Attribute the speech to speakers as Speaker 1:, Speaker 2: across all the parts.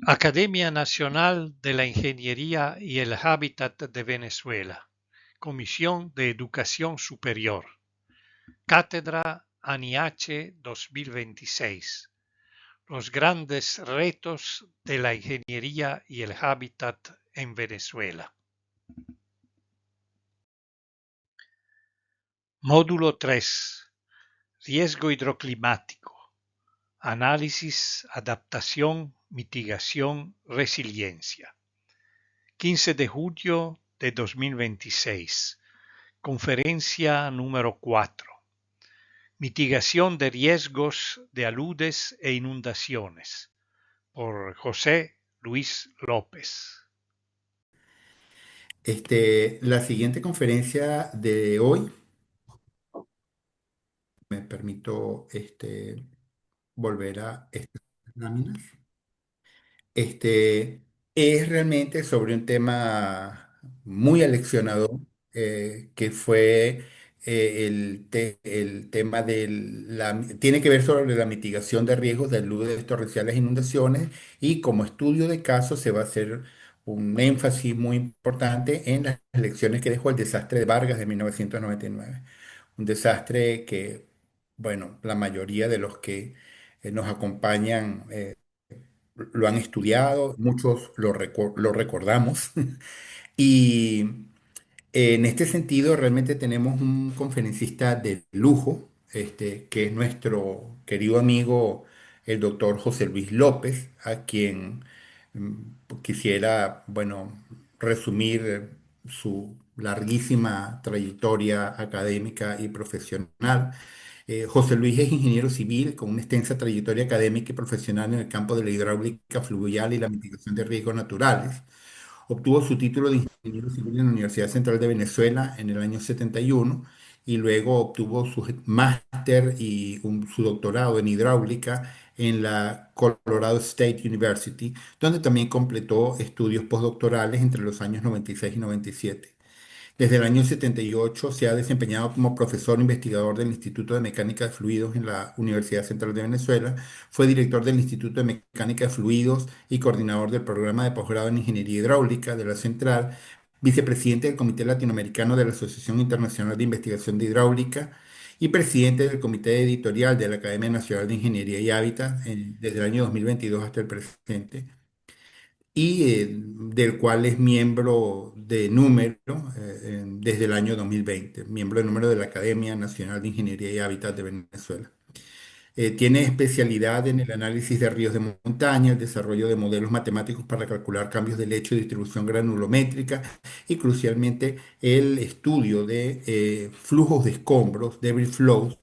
Speaker 1: Academia Nacional de la Ingeniería y el Hábitat de Venezuela. Comisión de Educación Superior. Cátedra ANIH 2026. Los grandes retos de la ingeniería y el hábitat en Venezuela. Módulo 3. Riesgo hidroclimático. Análisis, adaptación, mitigación, resiliencia. 15 de julio de 2026. Conferencia número 4. Mitigación de riesgos de aludes e inundaciones. Por José Luis López.
Speaker 2: La siguiente conferencia de hoy, me permito volver a estas láminas. Este, es realmente sobre un tema muy aleccionador, que fue el tema tiene que ver sobre la mitigación de riesgos de aludes torrenciales e inundaciones, y como estudio de caso se va a hacer un énfasis muy importante en las lecciones que dejó el desastre de Vargas de 1999. Un desastre que, bueno, la mayoría de los que nos acompañan lo han estudiado, muchos lo recordamos. Y en este sentido, realmente tenemos un conferencista de lujo, que es nuestro querido amigo, el doctor José Luis López, a quien quisiera, bueno, resumir su larguísima trayectoria académica y profesional. José Luis es ingeniero civil con una extensa trayectoria académica y profesional en el campo de la hidráulica fluvial y la mitigación de riesgos naturales. Obtuvo su título de ingeniero civil en la Universidad Central de Venezuela en el año 71, y luego obtuvo su máster y su doctorado en hidráulica en la Colorado State University, donde también completó estudios postdoctorales entre los años 96 y 97. Desde el año 78 se ha desempeñado como profesor investigador del Instituto de Mecánica de Fluidos en la Universidad Central de Venezuela. Fue director del Instituto de Mecánica de Fluidos y coordinador del programa de posgrado en Ingeniería Hidráulica de la Central, vicepresidente del Comité Latinoamericano de la Asociación Internacional de Investigación de Hidráulica y presidente del Comité Editorial de la Academia Nacional de Ingeniería y Hábitat desde el año 2022 hasta el presente, y del cual es miembro de número desde el año 2020, miembro de número de la Academia Nacional de Ingeniería y Hábitat de Venezuela. Tiene especialidad en el análisis de ríos de montaña, el desarrollo de modelos matemáticos para calcular cambios de lecho y distribución granulométrica, y crucialmente el estudio de flujos de escombros, debris flows.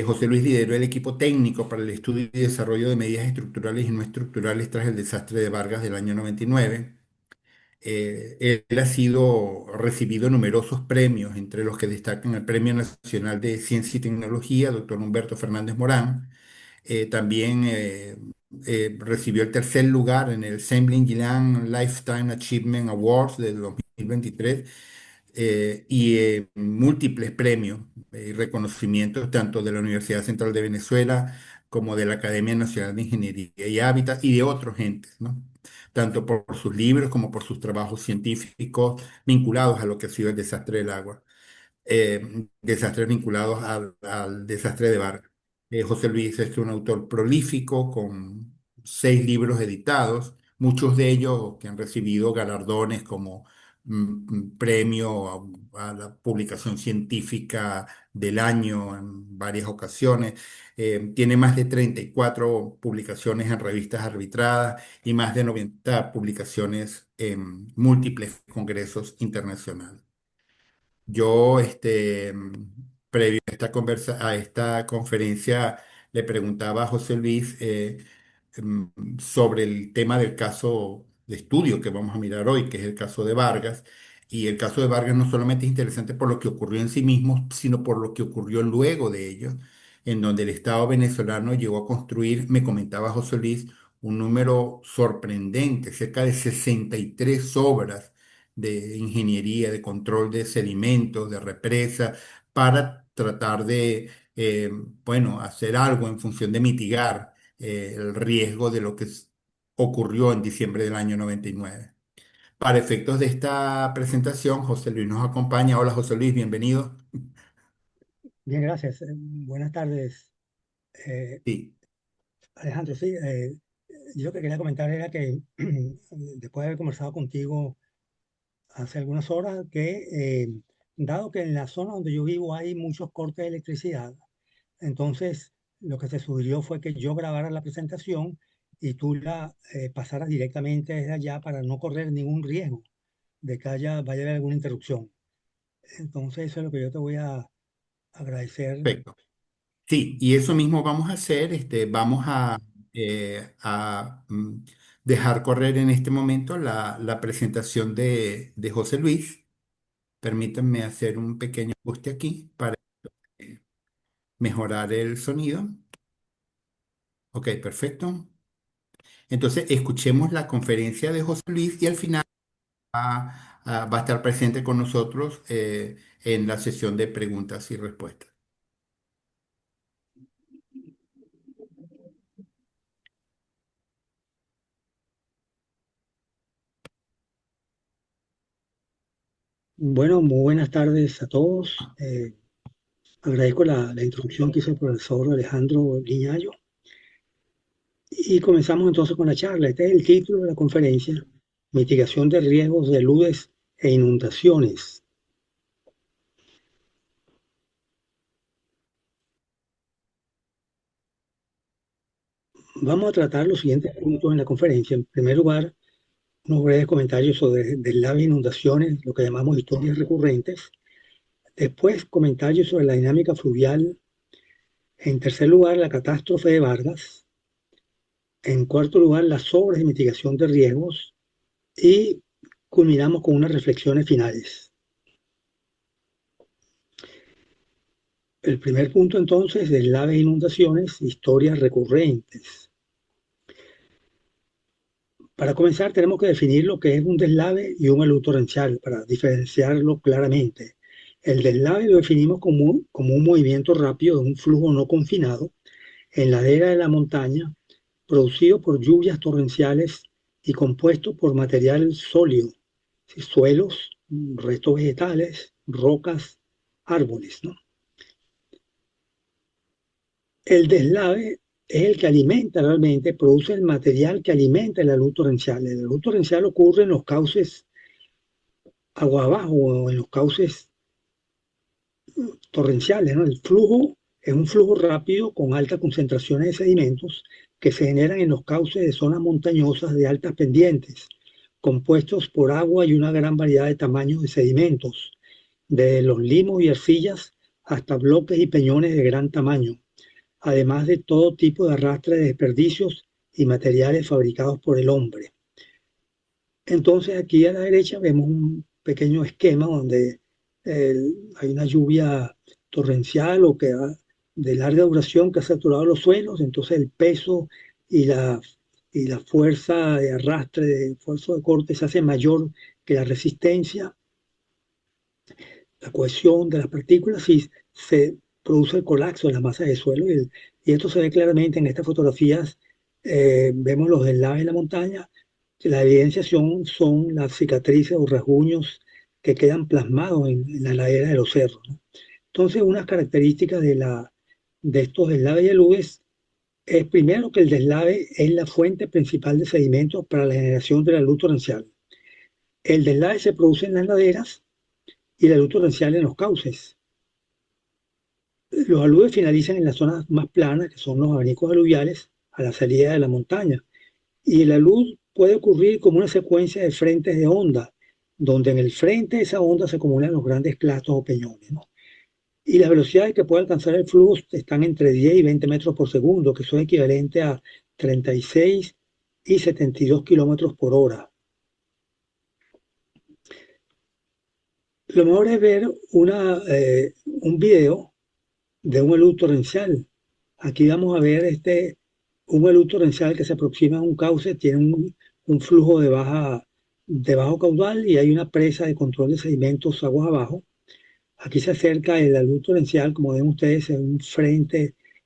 Speaker 2: José Luis lideró el equipo técnico para el estudio y desarrollo de medidas estructurales y no estructurales tras el desastre de Vargas del año 99. Él ha sido recibido numerosos premios, entre los que destacan el Premio Nacional de Ciencia y Tecnología, doctor Humberto Fernández Morán. También recibió el tercer lugar en el Semblin Gillian Lifetime Achievement Awards del 2023, y múltiples premios y reconocimientos tanto de la Universidad Central de Venezuela como de la Academia Nacional de Ingeniería y Hábitat y de otros entes, ¿no? Tanto por sus libros como por sus trabajos científicos vinculados a lo que ha sido el desastre del agua, desastres vinculados al desastre de Vargas. José Luis es un autor prolífico con 6 libros editados, muchos de ellos que han recibido galardones como premio a la publicación científica del año en varias ocasiones. Tiene más de 34 publicaciones en revistas arbitradas y más de 90 publicaciones en múltiples congresos internacionales. Yo, previo a a esta conferencia, le preguntaba a José Luis sobre el tema del caso de estudio que vamos a mirar hoy, que es el caso de Vargas. Y el caso de Vargas no solamente es interesante por lo que ocurrió en sí mismo, sino por lo que ocurrió luego de ello, en donde el Estado venezolano llegó a construir, me comentaba José Luis, un número sorprendente, cerca de 63 obras de ingeniería, de control de sedimentos, de represa, para tratar de, bueno, hacer algo en función de mitigar el riesgo de lo que ocurrió en diciembre del año 99. Para efectos de esta presentación, José Luis nos acompaña. Hola José Luis, bienvenido.
Speaker 3: Bien, gracias. Buenas tardes, eh,
Speaker 2: Sí,
Speaker 3: Alejandro. Sí, yo lo que quería comentar era que después de haber conversado contigo hace algunas horas, dado que en la zona donde yo vivo hay muchos cortes de electricidad, entonces lo que se sugirió fue que yo grabara la presentación y tú la pasaras directamente desde allá para no correr ningún riesgo de que vaya a haber alguna interrupción. Entonces eso es lo que yo te voy a agradecer.
Speaker 2: perfecto. Sí, y eso mismo vamos a hacer. Vamos a dejar correr en este momento la presentación de José Luis. Permítanme hacer un pequeño ajuste aquí para mejorar el sonido. Ok, perfecto. Entonces, escuchemos la conferencia de José Luis y al final va a estar presente con nosotros en la sesión de preguntas y respuestas.
Speaker 3: Bueno, muy buenas tardes a todos. Agradezco la introducción que hizo el profesor Alejandro Guiñayo. Y comenzamos entonces con la charla. Este es el título de la conferencia: Mitigación de riesgos de aludes e inundaciones. Vamos a tratar los siguientes puntos en la conferencia. En primer lugar, unos breves comentarios sobre deslaves e inundaciones, lo que llamamos historias recurrentes. Después, comentarios sobre la dinámica fluvial. En tercer lugar, la catástrofe de Vargas. En cuarto lugar, las obras de mitigación de riesgos. Y culminamos con unas reflexiones finales. El primer punto entonces, deslaves e inundaciones, historias recurrentes. Para comenzar tenemos que definir lo que es un deslave y un alud torrencial para diferenciarlo claramente. El deslave lo definimos como un movimiento rápido de un flujo no confinado en la ladera de la montaña, producido por lluvias torrenciales y compuesto por material sólido, suelos, restos vegetales, rocas, árboles, ¿no? El deslave es el que alimenta realmente, produce el material que alimenta el alud torrencial. El alud torrencial ocurre en los cauces agua abajo o en los cauces torrenciales, ¿no? El flujo es un flujo rápido con altas concentraciones de sedimentos que se generan en los cauces de zonas montañosas de altas pendientes, compuestos por agua y una gran variedad de tamaños de sedimentos, desde los limos y arcillas hasta bloques y peñones de gran tamaño, además de todo tipo de arrastre de desperdicios y materiales fabricados por el hombre. Entonces aquí a la derecha vemos un pequeño esquema donde hay una lluvia torrencial de larga duración que ha saturado los suelos, entonces el peso y la fuerza de arrastre, de fuerza de corte se hace mayor que la resistencia, la cohesión de las partículas y se produce el colapso de las masas de suelo. Y esto se ve claramente en estas fotografías. Vemos los deslaves en la montaña. La evidencia son las cicatrices o rasguños que quedan plasmados en la ladera de los cerros, ¿no? Entonces, unas características de estos deslaves y aludes es primero que el deslave es la fuente principal de sedimentos para la generación de la luz torrencial. El deslave se produce en las laderas y la luz torrencial en los cauces. Los aludes finalizan en las zonas más planas, que son los abanicos aluviales, a la salida de la montaña. Y el alud puede ocurrir como una secuencia de frentes de onda, donde en el frente de esa onda se acumulan los grandes clastos o peñones, ¿no? Y las velocidades que puede alcanzar el flujo están entre 10 y 20 metros por segundo, que son equivalentes a 36 y 72 kilómetros por hora. Lo mejor es ver un video de un alud torrencial. Aquí vamos a ver un alud torrencial que se aproxima a un cauce, tiene un flujo de bajo caudal y hay una presa de control de sedimentos aguas abajo. Aquí se acerca el alud torrencial, como ven ustedes, en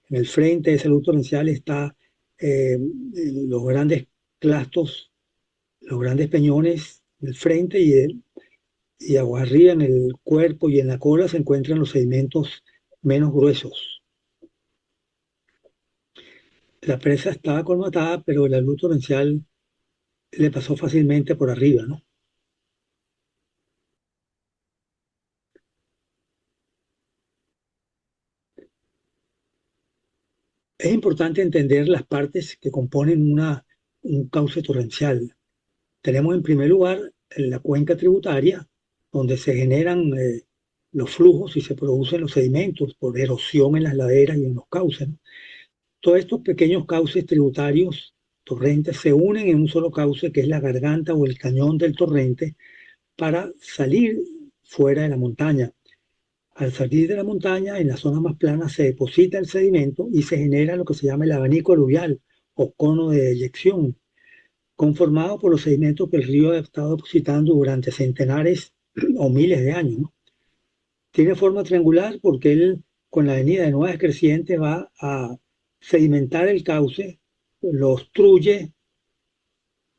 Speaker 3: el frente de ese alud torrencial está los grandes clastos, los grandes peñones del frente y agua arriba en el cuerpo y en la cola se encuentran los sedimentos menos gruesos. La presa estaba colmatada, pero la luz torrencial le pasó fácilmente por arriba, ¿no? Es importante entender las partes que componen un cauce torrencial. Tenemos en primer lugar la cuenca tributaria, donde se generan los flujos y se producen los sedimentos por erosión en las laderas y en los cauces, ¿no? Todos estos pequeños cauces tributarios, torrentes, se unen en un solo cauce que es la garganta o el cañón del torrente para salir fuera de la montaña. Al salir de la montaña, en la zona más plana se deposita el sedimento y se genera lo que se llama el abanico aluvial o cono de eyección, conformado por los sedimentos que el río ha estado depositando durante centenares o miles de años, ¿no? Tiene forma triangular porque él, con la avenida de Nuevas Crecientes, va a sedimentar el cauce, lo obstruye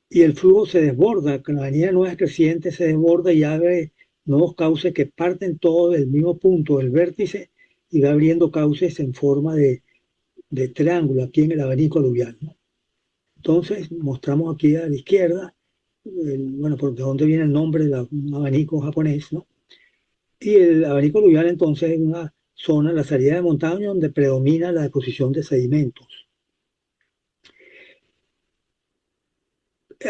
Speaker 3: y el flujo se desborda. Con la avenida de Nuevas Crecientes se desborda y abre nuevos cauces que parten todos del mismo punto del vértice y va abriendo cauces en forma de triángulo aquí en el abanico aluvial, ¿no? Entonces, mostramos aquí a la izquierda, bueno, por de dónde viene el nombre de un abanico japonés, ¿no? Y el abanico aluvial entonces es una zona, la salida de montaña, donde predomina la deposición de sedimentos.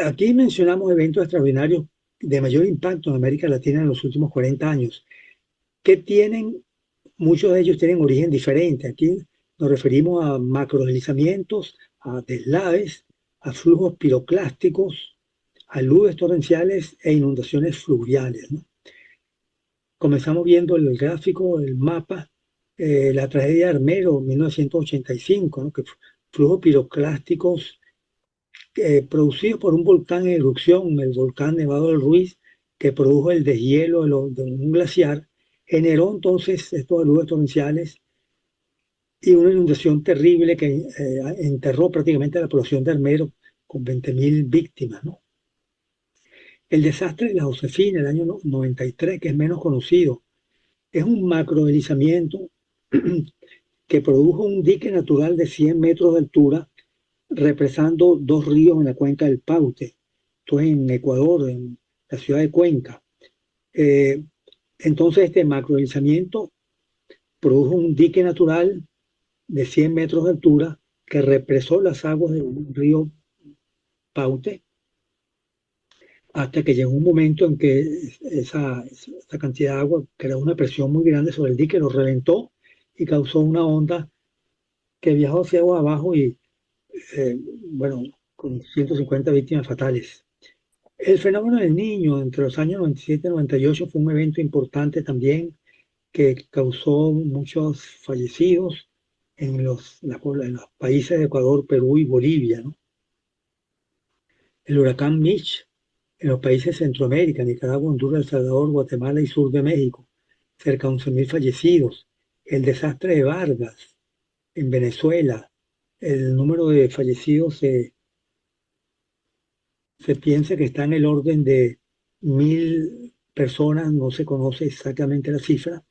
Speaker 3: Aquí mencionamos eventos extraordinarios de mayor impacto en América Latina en los últimos 40 años, que tienen, muchos de ellos tienen origen diferente. Aquí nos referimos a macrodeslizamientos, a deslaves, a flujos piroclásticos, aludes torrenciales e inundaciones fluviales, ¿no? Comenzamos viendo el gráfico, el mapa, la tragedia de Armero, 1985, ¿no? Que flujos piroclásticos producidos por un volcán en erupción, el volcán Nevado del Ruiz, que produjo el deshielo de un glaciar, generó entonces estos aludes torrenciales y una inundación terrible que enterró prácticamente a la población de Armero con 20.000 víctimas, ¿no? El desastre de la Josefina, el año 93, que es menos conocido, es un macrodeslizamiento que produjo un dique natural de 100 metros de altura, represando dos ríos en la cuenca del Paute. Esto es en Ecuador, en la ciudad de Cuenca. Entonces, este macrodeslizamiento produjo un dique natural de 100 metros de altura que represó las aguas del río Paute hasta que llegó un momento en que esa cantidad de agua creó una presión muy grande sobre el dique, lo reventó y causó una onda que viajó hacia agua abajo y, bueno, con 150 víctimas fatales. El fenómeno del Niño entre los años 97 y 98 fue un evento importante también que causó muchos fallecidos en los países de Ecuador, Perú y Bolivia, ¿no? El huracán Mitch en los países de Centroamérica, Nicaragua, Honduras, El Salvador, Guatemala y sur de México, cerca de 11.000 fallecidos. El desastre de Vargas en Venezuela, el número de fallecidos se piensa que está en el orden de 1.000 personas, no se conoce exactamente la cifra,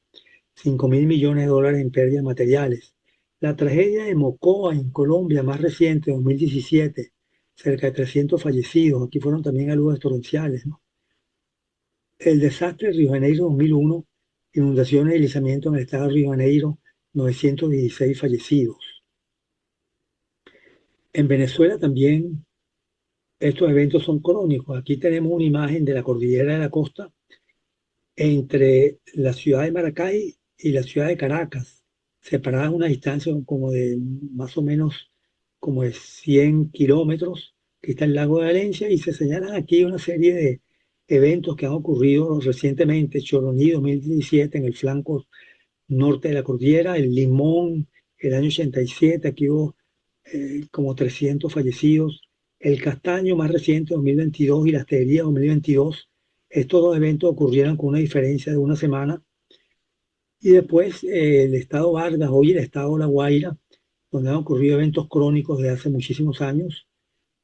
Speaker 3: 5.000 millones de dólares en pérdidas materiales. La tragedia de Mocoa en Colombia, más reciente, 2017, cerca de 300 fallecidos. Aquí fueron también aludes torrenciales, ¿no? El desastre de Río de Janeiro 2001, inundaciones y deslizamiento en el estado de Río de Janeiro, 916 fallecidos. En Venezuela también estos eventos son crónicos. Aquí tenemos una imagen de la cordillera de la costa entre la ciudad de Maracay y la ciudad de Caracas, separadas a una distancia como de más o menos como de 100 kilómetros, que está el lago de Valencia, y se señalan aquí una serie de eventos que han ocurrido recientemente. Choroní 2017 en el flanco norte de la cordillera, el Limón el año 87, aquí hubo como 300 fallecidos, el Castaño más reciente 2022 y la Tejería 2022. Estos dos eventos ocurrieron con una diferencia de una semana. Y después el estado Vargas, hoy el estado La Guaira, donde han ocurrido eventos crónicos de hace muchísimos años.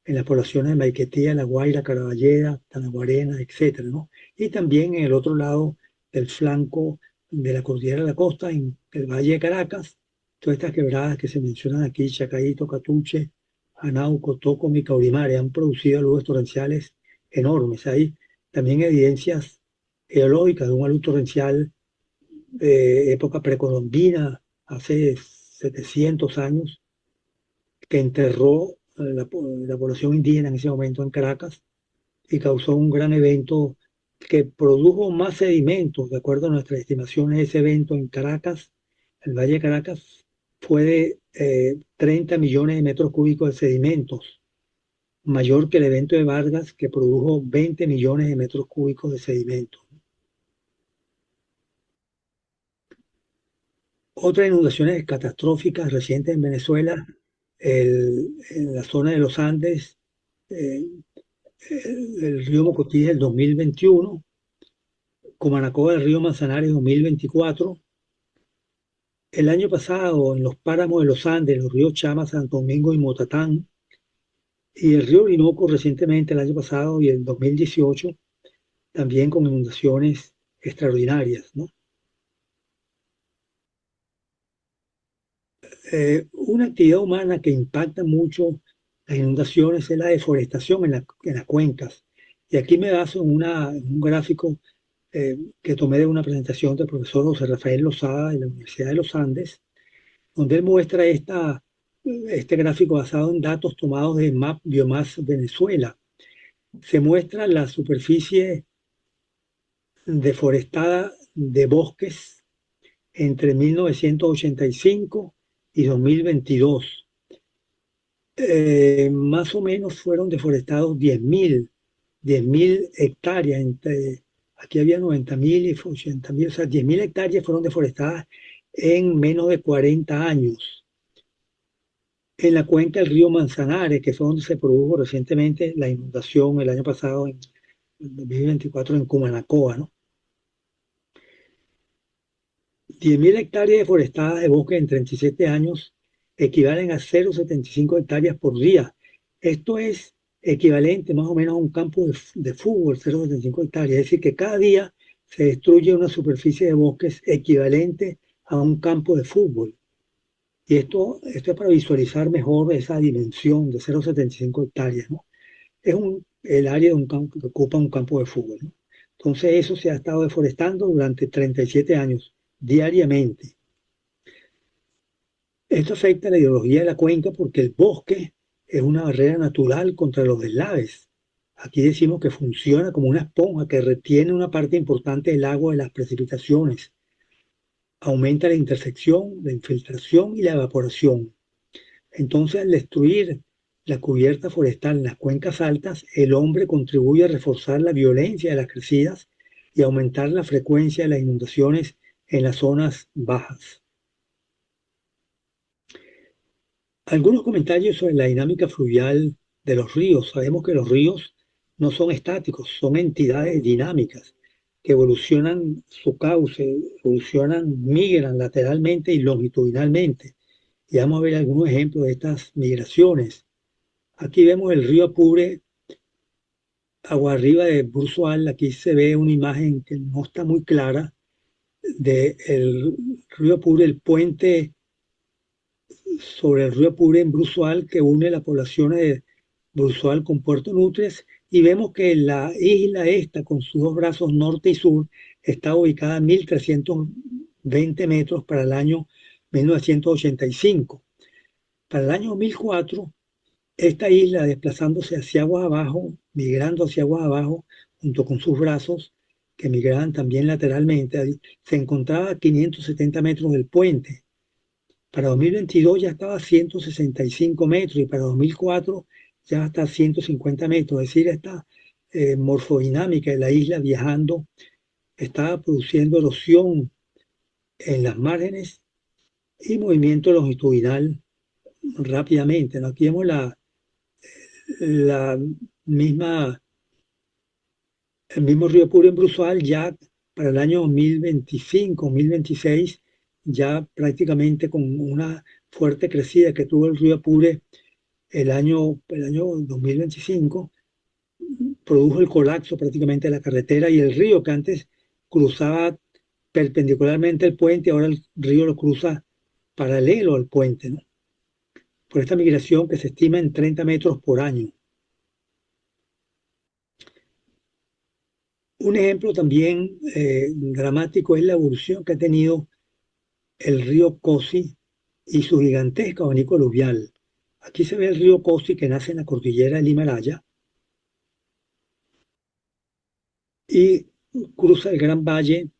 Speaker 3: en las poblaciones de Maiquetía, La Guaira, Caraballeda, Tanaguarena, etcétera, ¿no? Y también en el otro lado del flanco de la cordillera de la costa, en el Valle de Caracas, todas estas quebradas que se mencionan aquí, Chacaíto, Catuche, Anauco, Toco y Caurimare, han producido aluvios torrenciales enormes. Hay también evidencias geológicas de un alud torrencial de época precolombina, hace 700 años, que enterró la población indígena en ese momento en Caracas y causó un gran evento que produjo más sedimentos. De acuerdo a nuestras estimaciones, ese evento en Caracas, el Valle de Caracas, fue de 30 millones de metros cúbicos de sedimentos, mayor que el evento de Vargas, que produjo 20 millones de metros cúbicos de sedimentos. Otras inundaciones catastróficas recientes en Venezuela, en la zona de los Andes, eh, el río Mocotí del 2021, Comanacoa del río Manzanares 2024. El año pasado, en los páramos de los Andes, los ríos Chama, Santo Domingo y Motatán, y el río Orinoco recientemente, el año pasado y el 2018, también con inundaciones extraordinarias, ¿no? Una actividad humana que impacta mucho las inundaciones es la deforestación en las cuencas. Y aquí me baso en un gráfico que tomé de una presentación del profesor José Rafael Lozada de la Universidad de los Andes, donde él muestra este gráfico basado en datos tomados de Map Biomass Venezuela. Se muestra la superficie deforestada de bosques entre 1985 y 2022. Más o menos fueron deforestados 10.000 hectáreas. Aquí había 90.000 y 80.000, o sea, 10.000 hectáreas fueron deforestadas en menos de 40 años. En la cuenca del río Manzanares, que fue donde se produjo recientemente la inundación el año pasado, en 2024, en Cumanacoa, ¿no? 10.000 hectáreas deforestadas de bosque en 37 años equivalen a 0,75 hectáreas por día. Esto es equivalente más o menos a un campo de fútbol, 0,75 hectáreas. Es decir, que cada día se destruye una superficie de bosques equivalente a un campo de fútbol. Y esto es para visualizar mejor esa dimensión de 0,75 hectáreas, ¿no? Es el área de un campo que ocupa un campo de fútbol, ¿no? Entonces eso se ha estado deforestando durante 37 años, diariamente. Esto afecta a la ideología de la cuenca porque el bosque es una barrera natural contra los deslaves. Aquí decimos que funciona como una esponja que retiene una parte importante del agua de las precipitaciones. Aumenta la intersección, la infiltración y la evaporación. Entonces, al destruir la cubierta forestal en las cuencas altas, el hombre contribuye a reforzar la violencia de las crecidas y aumentar la frecuencia de las inundaciones en las zonas bajas. Algunos comentarios sobre la dinámica fluvial de los ríos. Sabemos que los ríos no son estáticos, son entidades dinámicas que evolucionan su cauce, migran lateralmente y longitudinalmente. Y vamos a ver algunos ejemplos de estas migraciones. Aquí vemos el río Apure, agua arriba de Bruzual. Aquí se ve una imagen que no está muy clara del río Apure, el puente sobre el río Apure en Bruzual que une las poblaciones de Bruzual con Puerto Nutres, y vemos que la isla esta con sus dos brazos norte y sur está ubicada a 1.320 metros para el año 1985. Para el año 2004, esta isla, desplazándose hacia aguas abajo, migrando hacia aguas abajo, junto con sus brazos, que migraban también lateralmente, se encontraba a 570 metros del puente. Para 2022 ya estaba a 165 metros y para 2004 ya está a 150 metros. Es decir, esta morfodinámica de la isla viajando estaba produciendo erosión en las márgenes y movimiento longitudinal rápidamente, ¿no? Aquí vemos la misma, el mismo río Apure en Bruzual ya para el año 2025-2026, ya prácticamente con una fuerte crecida que tuvo el río Apure el año 2025 produjo el colapso prácticamente de la carretera y el río que antes cruzaba perpendicularmente el puente, ahora el río lo cruza paralelo al puente, ¿no? Por esta migración que se estima en 30 metros por año. Un ejemplo también dramático es la evolución que ha tenido el río Cosi y su gigantesco abanico aluvial. Aquí se ve el río Cosi que nace en la cordillera del Himalaya y cruza el Gran Valle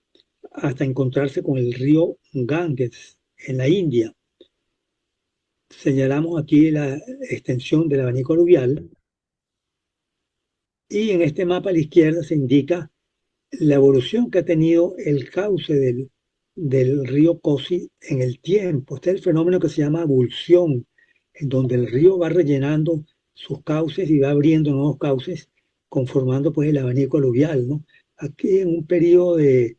Speaker 3: hasta encontrarse con el río Ganges en la India. Señalamos aquí la extensión del abanico aluvial y en este mapa a la izquierda se indica la evolución que ha tenido el cauce del río Cosi en el tiempo. Este es el fenómeno que se llama abulsión, en donde el río va rellenando sus cauces y va abriendo nuevos cauces, conformando pues el abanico aluvial, ¿no? Aquí en un periodo de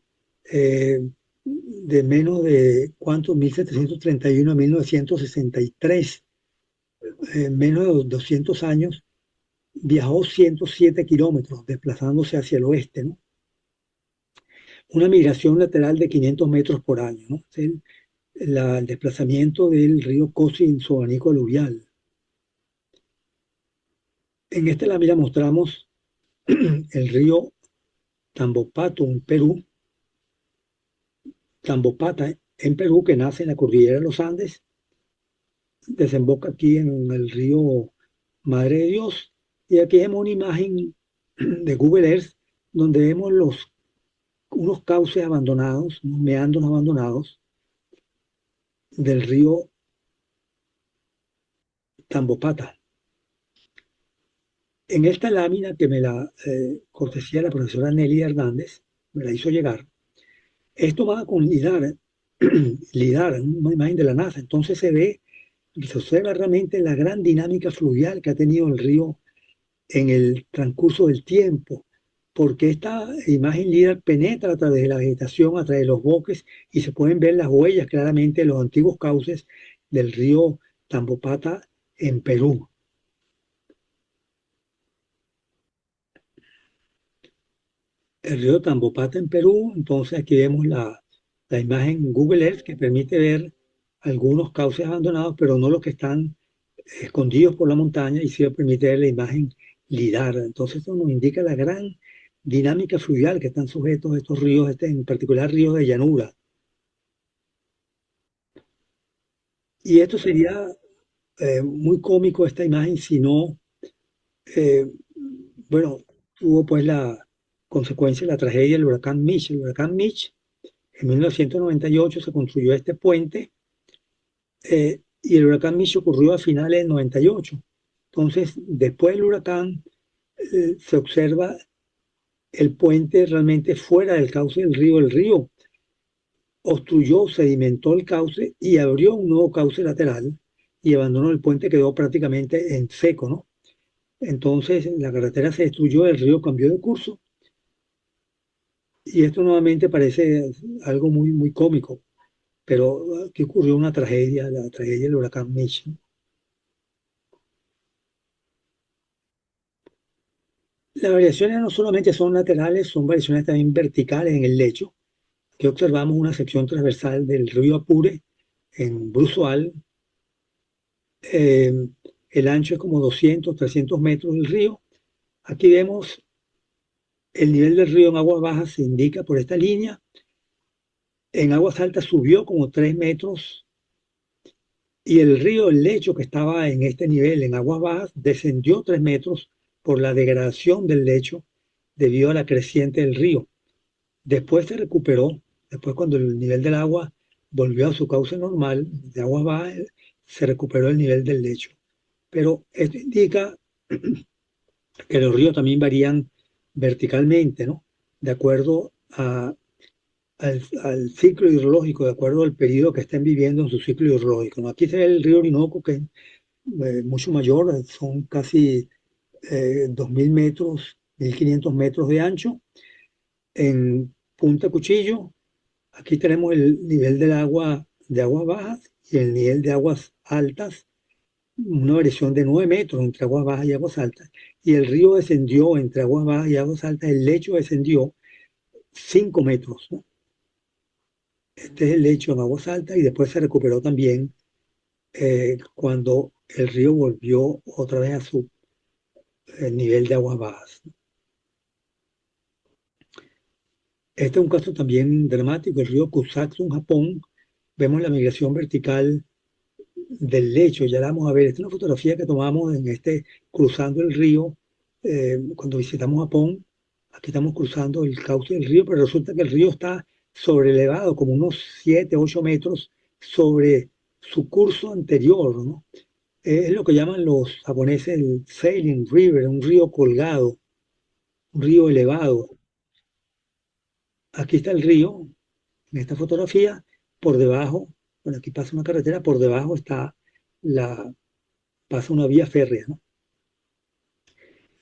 Speaker 3: menos de, ¿cuánto? 1731 a 1963, menos de 200 años, viajó 107 kilómetros desplazándose hacia el oeste, ¿no? Una migración lateral de 500 metros por año, ¿no? Es el desplazamiento del río Cosi en su abanico aluvial. En esta lámina mostramos el río Tambopato en Perú, Tambopata en Perú, que nace en la cordillera de los Andes, desemboca aquí en el río Madre de Dios, y aquí vemos una imagen de Google Earth donde vemos unos cauces abandonados, unos meandros abandonados del río Tambopata. En esta lámina que me la cortesía la profesora Nelly Hernández, me la hizo llegar, es tomada con LIDAR, LIDAR, una imagen de la NASA. Entonces se observa realmente la gran dinámica fluvial que ha tenido el río en el transcurso del tiempo, porque esta imagen LIDAR penetra a través de la vegetación, a través de los bosques, y se pueden ver las huellas claramente de los antiguos cauces del río Tambopata en Perú. El río Tambopata en Perú, entonces aquí vemos la imagen Google Earth que permite ver algunos cauces abandonados, pero no los que están escondidos por la montaña, y sí permite ver la imagen LIDAR. Entonces esto nos indica la gran dinámica fluvial que están sujetos estos ríos, en particular ríos de llanura. Y esto sería muy cómico esta imagen si no, eh, bueno, tuvo pues la consecuencia de la tragedia del huracán Mitch. El huracán Mitch en 1998 se construyó este puente y el huracán Mitch ocurrió a finales del 98. Entonces, después del huracán, se observa el puente realmente fuera del cauce del río. El río obstruyó, sedimentó el cauce y abrió un nuevo cauce lateral y abandonó el puente, quedó prácticamente en seco, ¿no? Entonces, la carretera se destruyó, el río cambió de curso y esto nuevamente parece algo muy, muy cómico. Pero aquí ocurrió una tragedia, la tragedia del huracán Mitch. Las variaciones no solamente son laterales, son variaciones también verticales en el lecho. Aquí observamos una sección transversal del río Apure en Bruzual. Eh, el ancho es como 200, 300 metros del río. Aquí vemos el nivel del río en aguas bajas, se indica por esta línea. En aguas altas subió como 3 metros y el río, el lecho que estaba en este nivel en aguas bajas, descendió 3 metros por la degradación del lecho debido a la creciente del río. Después se recuperó, después cuando el nivel del agua volvió a su cauce normal, de aguas bajas, se recuperó el nivel del lecho. Pero esto indica que los ríos también varían verticalmente, ¿no? De acuerdo al ciclo hidrológico, de acuerdo al periodo que estén viviendo en su ciclo hidrológico, ¿no? Aquí se ve el río Orinoco, que es mucho mayor, son casi 2.000 metros, 1.500 metros de ancho. En Punta Cuchillo, aquí tenemos el nivel del agua de aguas bajas y el nivel de aguas altas una variación de 9 metros entre aguas bajas y aguas altas, y el río descendió entre aguas bajas y aguas altas, el lecho descendió 5 metros, ¿no? Este es el lecho en aguas altas y después se recuperó también cuando el río volvió otra vez a su nivel de aguas bajas. Este es un caso también dramático, el río Kusatsu en Japón. Vemos la migración vertical del lecho, ya la vamos a ver. Esta es una fotografía que tomamos cruzando el río cuando visitamos Japón. Aquí estamos cruzando el cauce del río, pero resulta que el río está sobrelevado, como unos 7, 8 metros sobre su curso anterior, ¿no? Es lo que llaman los japoneses el sailing river, un río colgado, un río elevado. Aquí está el río, en esta fotografía, por debajo, bueno, aquí pasa una carretera, por debajo la, pasa una vía férrea, ¿no?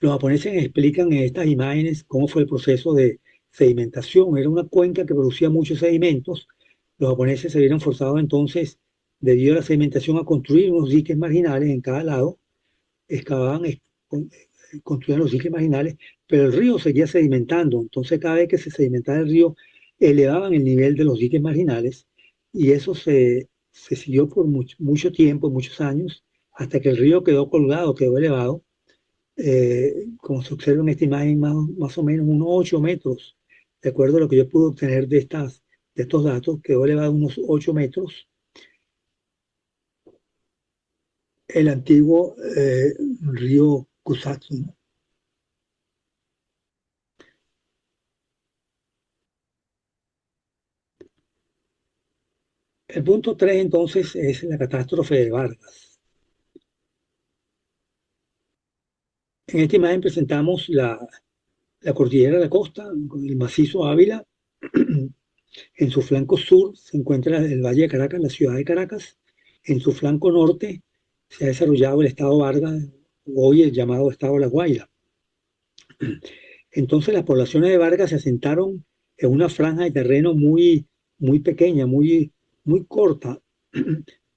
Speaker 3: Los japoneses explican en estas imágenes cómo fue el proceso de sedimentación. Era una cuenca que producía muchos sedimentos. Los japoneses se vieron forzados entonces, debido a la sedimentación, a construir unos diques marginales en cada lado. Excavaban, construían los diques marginales, pero el río seguía sedimentando. Entonces, cada vez que se sedimentaba el río, elevaban el nivel de los diques marginales y eso se siguió por mucho tiempo, muchos años, hasta que el río quedó colgado, quedó elevado, como se observa en esta imagen, más o menos unos 8 metros, de acuerdo a lo que yo pude obtener de estos datos, quedó elevado unos 8 metros el antiguo río Kusatsu, ¿no? El punto 3 entonces es la catástrofe de Vargas. En esta imagen presentamos la cordillera de la costa, el macizo Ávila. En su flanco sur se encuentra el Valle de Caracas, la ciudad de Caracas. En su flanco norte se ha desarrollado el estado Vargas, hoy el llamado estado La Guaira. Entonces las poblaciones de Vargas se asentaron en una franja de terreno muy pequeña, muy corta,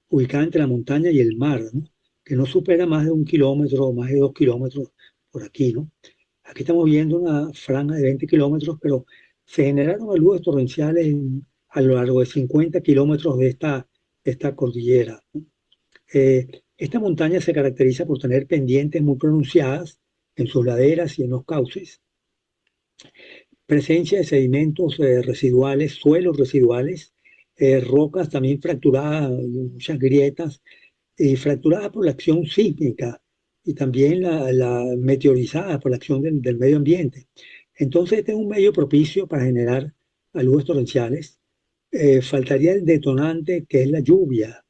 Speaker 3: ubicada entre la montaña y el mar, ¿no? Que no supera más de 1 kilómetro, más de 2 kilómetros por aquí, ¿no? Aquí estamos viendo una franja de 20 kilómetros, pero se generaron aludes torrenciales a lo largo de 50 kilómetros de esta cordillera, ¿no? Esta montaña se caracteriza por tener pendientes muy pronunciadas en sus laderas y en los cauces, presencia de sedimentos residuales, suelos residuales, rocas también fracturadas, muchas grietas, y fracturadas por la acción sísmica y también la meteorizada por la acción del medio ambiente. Entonces, este es un medio propicio para generar aludes torrenciales. Faltaría el detonante que es la lluvia.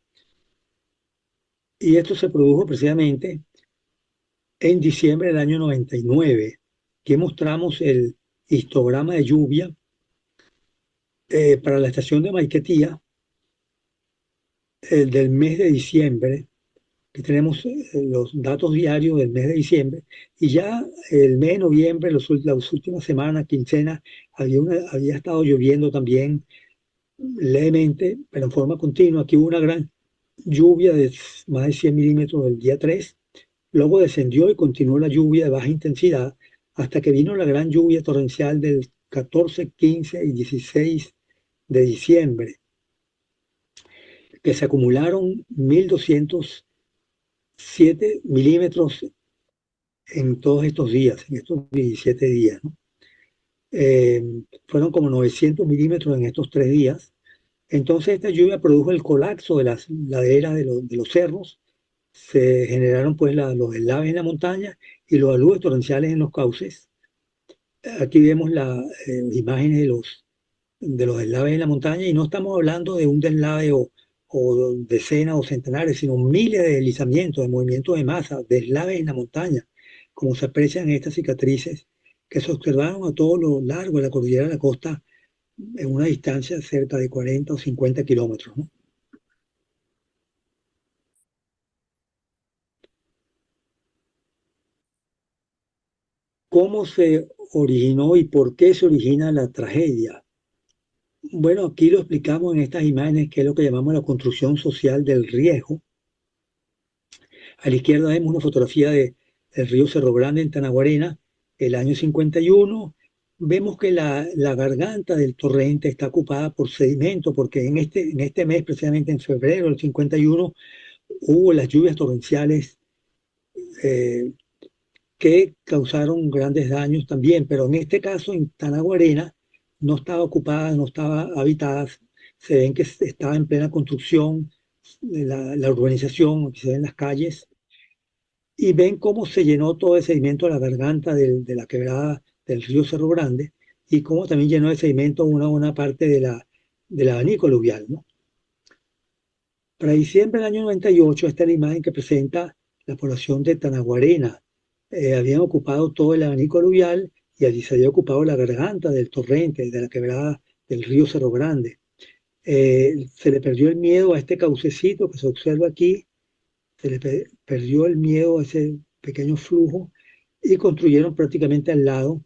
Speaker 3: Y esto se produjo precisamente en diciembre del año 99, que mostramos el histograma de lluvia para la estación de Maiquetía del mes de diciembre. Aquí tenemos los datos diarios del mes de diciembre, y ya el mes de noviembre, las últimas semanas, quincenas, había estado lloviendo también levemente, pero en forma continua. Aquí hubo una gran lluvia de más de 100 milímetros el día 3, luego descendió y continuó la lluvia de baja intensidad hasta que vino la gran lluvia torrencial del 14, 15 y 16 de diciembre, que se acumularon 1.207 milímetros en todos estos días, en estos 17 días, ¿no? Eh, Fueron como 900 milímetros en estos 3 días. Entonces esta lluvia produjo el colapso de las laderas de los cerros, se generaron pues los deslaves en la montaña y los aludes torrenciales en los cauces. Aquí vemos las imágenes de los deslaves en la montaña, y no estamos hablando de un deslave o decenas o centenares, sino miles de deslizamientos, de movimientos de masa, deslaves en la montaña, como se aprecian en estas cicatrices que se observaron a todo lo largo de la cordillera de la costa en una distancia de cerca de 40 o 50 kilómetros, ¿no? ¿Cómo se originó y por qué se origina la tragedia? Bueno, aquí lo explicamos en estas imágenes, que es lo que llamamos la construcción social del riesgo. A la izquierda vemos una fotografía del río Cerro Grande en Tanaguarena, el año 51. Vemos que la garganta del torrente está ocupada por sedimento, porque en este mes, precisamente en febrero del 51, hubo las lluvias torrenciales eh, que causaron grandes daños también, pero en este caso en Tanaguarena no estaba ocupada, no estaba habitada, se ven que estaba en plena construcción la urbanización, que se ven las calles, y ven cómo se llenó todo ese sedimento a la garganta de la quebrada del río Cerro Grande, y cómo también llenó de sedimento una parte del abanico aluvial, ¿no? Para diciembre del año 98, esta es la imagen que presenta la población de Tanaguarena. Habían ocupado todo el abanico aluvial y allí se había ocupado la garganta del torrente, de la quebrada del río Cerro Grande. Se le perdió el miedo a este caucecito que se observa aquí, se le perdió el miedo a ese pequeño flujo y construyeron prácticamente al lado.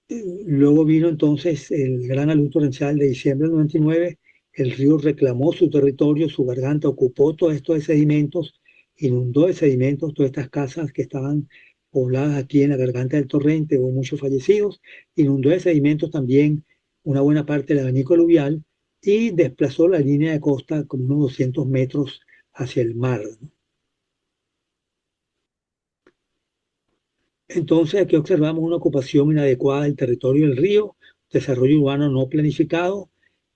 Speaker 3: Luego vino entonces el gran alud torrencial de diciembre del 99. El río reclamó su territorio, su garganta, ocupó todo esto de sedimentos, inundó de sedimentos todas estas casas que estaban pobladas aquí en la garganta del torrente, hubo muchos fallecidos, inundó de sedimentos también una buena parte del abanico aluvial y desplazó la línea de costa como unos 200 metros hacia el mar, ¿no? Entonces aquí observamos una ocupación inadecuada del territorio del río, desarrollo urbano no planificado,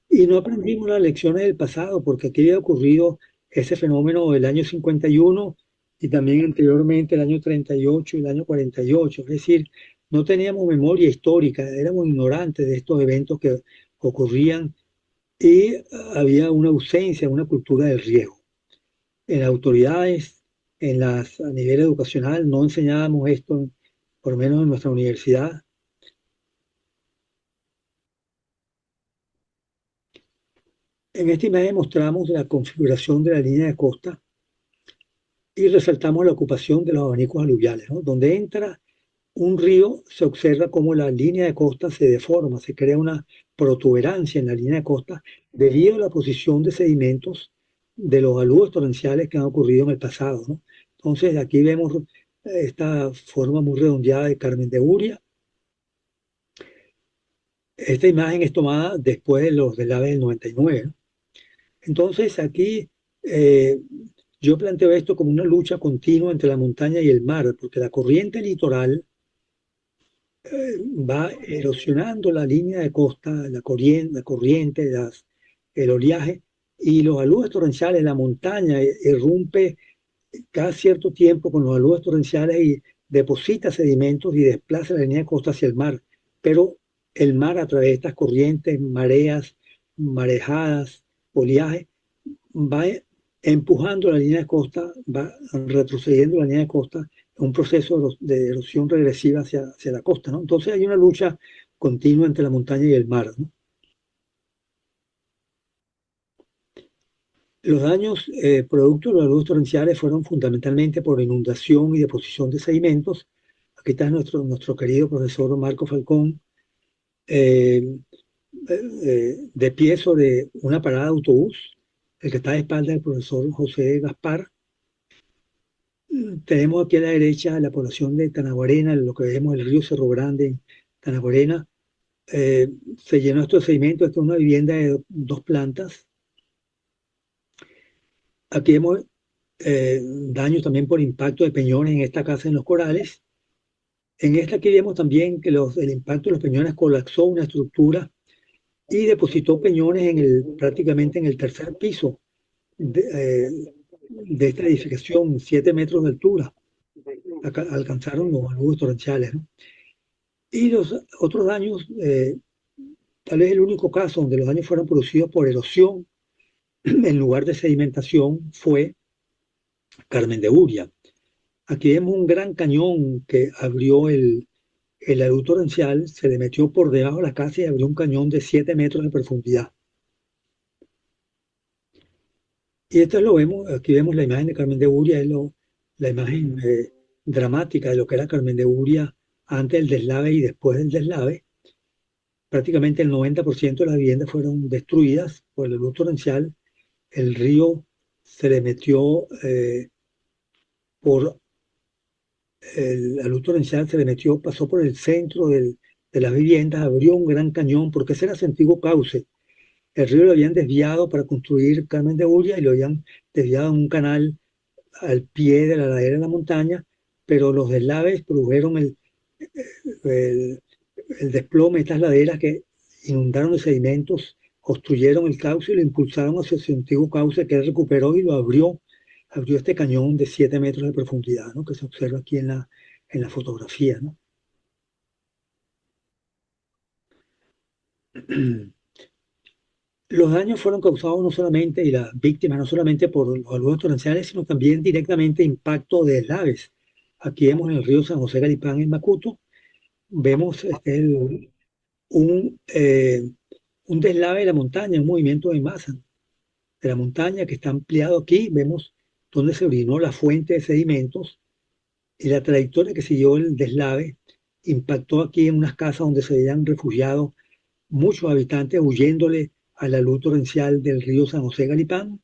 Speaker 3: y no aprendimos las lecciones del pasado, porque aquí había ocurrido ese fenómeno del año 51 y también anteriormente el año 38 y el año 48. Es decir, no teníamos memoria histórica, éramos ignorantes de estos eventos que ocurrían y había una ausencia, una cultura del riesgo. En las autoridades, a nivel educacional, no enseñábamos esto, por lo menos en nuestra universidad. En esta imagen mostramos la configuración de la línea de costa y resaltamos la ocupación de los abanicos aluviales, ¿no? Donde entra un río, se observa cómo la línea de costa se deforma, se crea una protuberancia en la línea de costa debido a la posición de sedimentos de los aludes torrenciales que han ocurrido en el pasado, ¿no? Entonces aquí vemos esta forma muy redondeada de Carmen de Uria. Esta imagen es tomada después de los deslaves del 99, ¿no? Entonces aquí eh, yo planteo esto como una lucha continua entre la montaña y el mar, porque la corriente litoral va erosionando la línea de costa, la corriente, el oleaje, y los aludes torrenciales, la montaña irrumpe cada cierto tiempo con los aludes torrenciales y deposita sedimentos y desplaza la línea de costa hacia el mar. Pero el mar, a través de estas corrientes, mareas, marejadas, oleaje, va empujando la línea de costa, va retrocediendo la línea de costa en un proceso de erosión regresiva hacia la costa, ¿no? Entonces hay una lucha continua entre la montaña y el mar, ¿no? Los daños producto de los aluvios torrenciales fueron fundamentalmente por inundación y deposición de sedimentos. Aquí está nuestro querido profesor Marco Falcón, eh, de pie sobre una parada de autobús, el que está de espalda del profesor José Gaspar. Tenemos aquí a la derecha la población de Tanaguarena, lo que vemos el río Cerro Grande en Tanaguarena. Se llenó esto de sedimentos, esto es una vivienda de 2 plantas. Aquí vemos daños también por impacto de peñones en esta casa en Los Corales. En esta aquí vemos también que el impacto de los peñones colapsó una estructura y depositó peñones prácticamente en el tercer piso de esta edificación, 7 metros de altura. Alcanzaron los aluvios torrenciales, ¿no? Y los otros daños, tal vez el único caso donde los daños fueron producidos por erosión en lugar de sedimentación fue Carmen de Uria. Aquí vemos un gran cañón que abrió el alud torrencial, se le metió por debajo de la casa y abrió un cañón de 7 metros de profundidad. Y esto lo vemos, aquí vemos la imagen de Carmen de Uria, la imagen dramática de lo que era Carmen de Uria antes del deslave y después del deslave. Prácticamente el 90% de las viviendas fueron destruidas por el alud torrencial. El río se le metió por la luz torrencial se le metió, pasó por el centro de las viviendas, abrió un gran cañón, porque ese era su antiguo cauce. El río lo habían desviado para construir Carmen de Uria y lo habían desviado en un canal al pie de la ladera de la montaña, pero los deslaves produjeron el, el desplome de estas laderas que inundaron de sedimentos, obstruyeron el cauce y lo impulsaron hacia su antiguo cauce que él recuperó y lo abrió este cañón de 7 metros de profundidad, ¿no? Que se observa aquí en la fotografía, ¿no? Los daños fueron causados no solamente, y las víctimas no solamente por los aluviones torrenciales, sino también directamente impacto de deslaves. Aquí vemos en el río San José Galipán, en Macuto, vemos un, eh, un deslave de la montaña, un movimiento de masa de la montaña que está ampliado aquí. Vemos dónde se orinó la fuente de sedimentos y la trayectoria que siguió el deslave impactó aquí en unas casas donde se habían refugiado muchos habitantes huyéndole a la luz torrencial del río San José Galipán,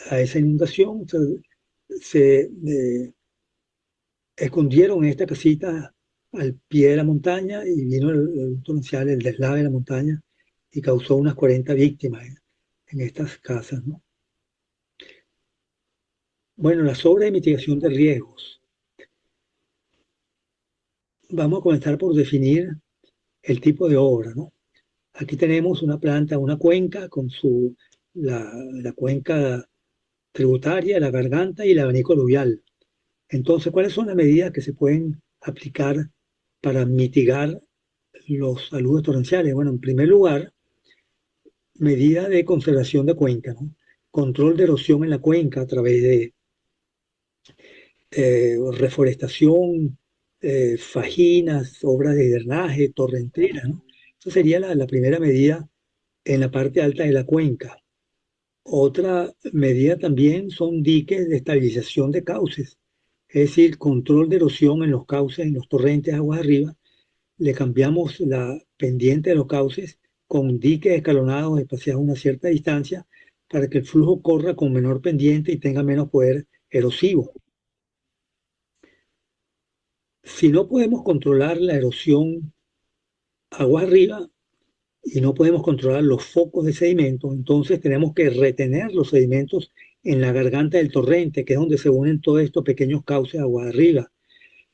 Speaker 3: a esa inundación. Se escondieron en esta casita al pie de la montaña y vino la luz torrencial, el deslave de la montaña y causó unas 40 víctimas en estas casas, ¿no? Bueno, las obras de mitigación de riesgos. Vamos a comenzar por definir el tipo de obra, ¿no? Aquí tenemos una planta, una cuenca con la cuenca tributaria, la garganta y el abanico aluvial. Entonces, ¿cuáles son las medidas que se pueden aplicar para mitigar los aluvios torrenciales? Bueno, en primer lugar, medida de conservación de cuenca, ¿no? Control de erosión en la cuenca a través de reforestación, fajinas, obras de drenaje, torrenteras, ¿no? Esa sería la primera medida en la parte alta de la cuenca. Otra medida también son diques de estabilización de cauces, es decir, control de erosión en los cauces, en los torrentes aguas arriba. Le cambiamos la pendiente de los cauces con diques escalonados espaciados a una cierta distancia para que el flujo corra con menor pendiente y tenga menos poder erosivo. Si no podemos controlar la erosión aguas arriba y no podemos controlar los focos de sedimentos, entonces tenemos que retener los sedimentos en la garganta del torrente, que es donde se unen todos estos pequeños cauces aguas arriba.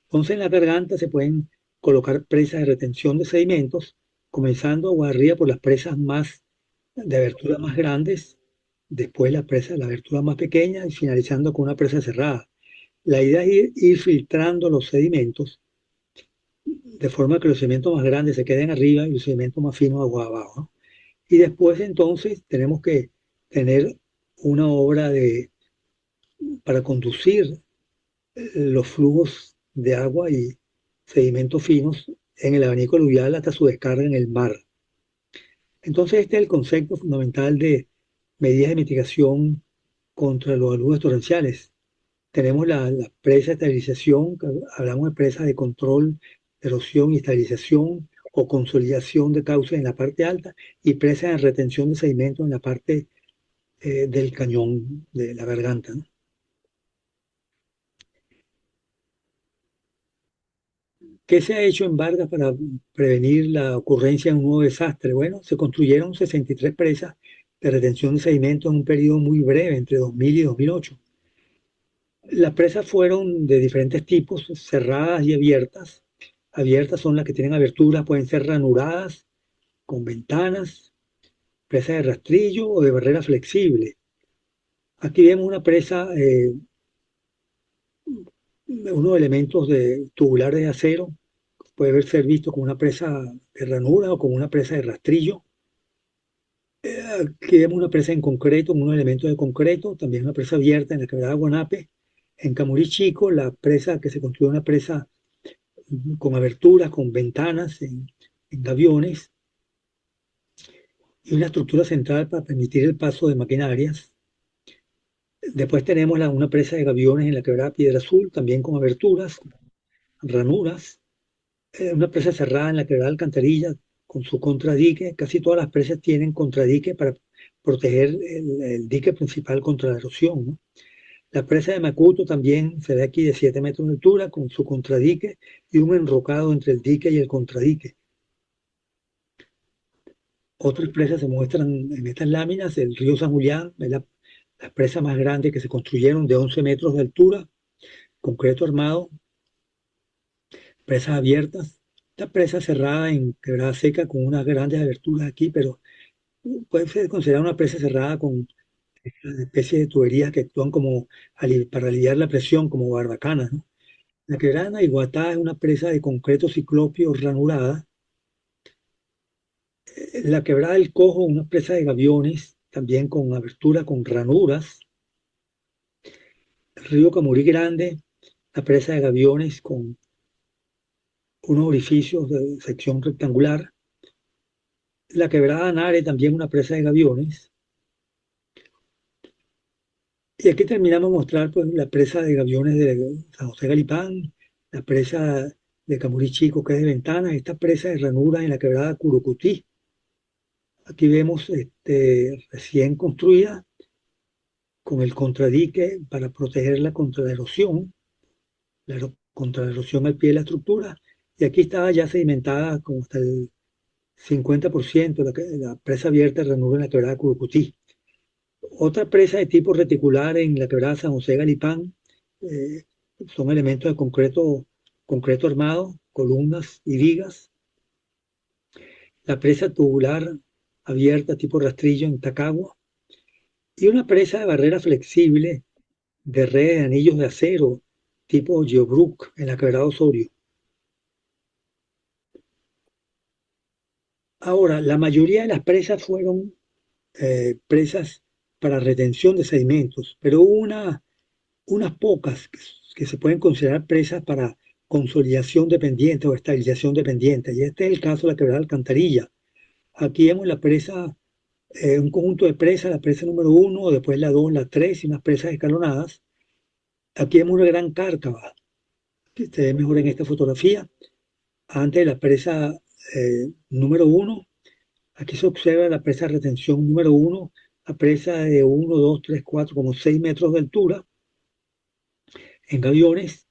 Speaker 3: Entonces en la garganta se pueden colocar presas de retención de sedimentos, comenzando aguas arriba por las presas más de aberturas más grandes, después las presas de la abertura más pequeña y finalizando con una presa cerrada. La idea es ir filtrando los sedimentos de forma que los sedimentos más grandes se queden arriba y los sedimentos más finos agua abajo, ¿no? Y después entonces tenemos que tener una obra para conducir los flujos de agua y sedimentos finos en el abanico aluvial hasta su descarga en el mar. Entonces este es el concepto fundamental de medidas de mitigación contra los aluvios torrenciales. Tenemos la presa de estabilización, hablamos de presa de control, erosión y estabilización o consolidación de cauces en la parte alta y presa de retención de sedimentos en la parte del cañón de la garganta, ¿no? ¿Qué se ha hecho en Vargas para prevenir la ocurrencia de un nuevo desastre? Bueno, se construyeron 63 presas de retención de sedimentos en un periodo muy breve, entre 2000 y 2008. Las presas fueron de diferentes tipos, cerradas y abiertas. Abiertas son las que tienen aberturas, pueden ser ranuradas, con ventanas, presa de rastrillo o de barrera flexible. Aquí vemos una presa, unos elementos tubulares de acero, puede ser visto como una presa de ranura o como una presa de rastrillo. Aquí vemos una presa en concreto, unos elementos de concreto, también una presa abierta en la quebrada Guanape. En Camurí Chico, la presa que se construyó, una presa con aberturas, con ventanas en gaviones y una estructura central para permitir el paso de maquinarias. Después tenemos una presa de gaviones en la quebrada Piedra Azul, también con aberturas, ranuras. Una presa cerrada en la quebrada Alcantarilla con su contradique. Casi todas las presas tienen contradique para proteger el dique principal contra la erosión, ¿no? La presa de Macuto también se ve aquí de 7 metros de altura con su contradique y un enrocado entre el dique y el contradique. Otras presas se muestran en estas láminas. El río San Julián es la presa más grande que se construyeron de 11 metros de altura, concreto armado, presas abiertas. Esta presa cerrada en quebrada seca con unas grandes aberturas aquí, pero puede ser considerada una presa cerrada con una especie de tuberías que actúan como para aliviar la presión, como barbacanas, ¿no? La quebrada Naiguatá es una presa de concreto ciclópeo ranurada. La quebrada del Cojo, una presa de gaviones, también con abertura con ranuras. El río Camurí Grande, la presa de gaviones con unos orificios de sección rectangular. La quebrada Nare, también una presa de gaviones. Y aquí terminamos de mostrar pues, la presa de gaviones de San José Galipán, la presa de Camurí Chico, que es de Ventana, esta presa de ranura en la quebrada Curucutí. Aquí vemos recién construida con el contradique para protegerla contra la erosión, contra la erosión al pie de la estructura. Y aquí estaba ya sedimentada como hasta el 50% la presa abierta de ranura en la quebrada Curucutí. Otra presa de tipo reticular en la quebrada San José Galipán, eh, son elementos de concreto armado, columnas y vigas. La presa tubular abierta tipo rastrillo en Tacagua. Y una presa de barrera flexible de redes de anillos de acero tipo Geobrook en la quebrada Osorio. Ahora, la mayoría de las presas fueron presas para retención de sedimentos, pero hubo unas pocas que se pueden considerar presas para consolidación dependiente o estabilización dependiente. Y este es el caso de la quebrada Alcantarilla. Aquí vemos la presa, un conjunto de presas, la presa número 1, después la 2, la 3 y unas presas escalonadas. Aquí vemos una gran cárcava, que se ve mejor en esta fotografía. Antes de la presa número 1, aquí se observa la presa de retención número 1, la presa de 1, 2, 3, 4, como 6 metros de altura, en gaviones.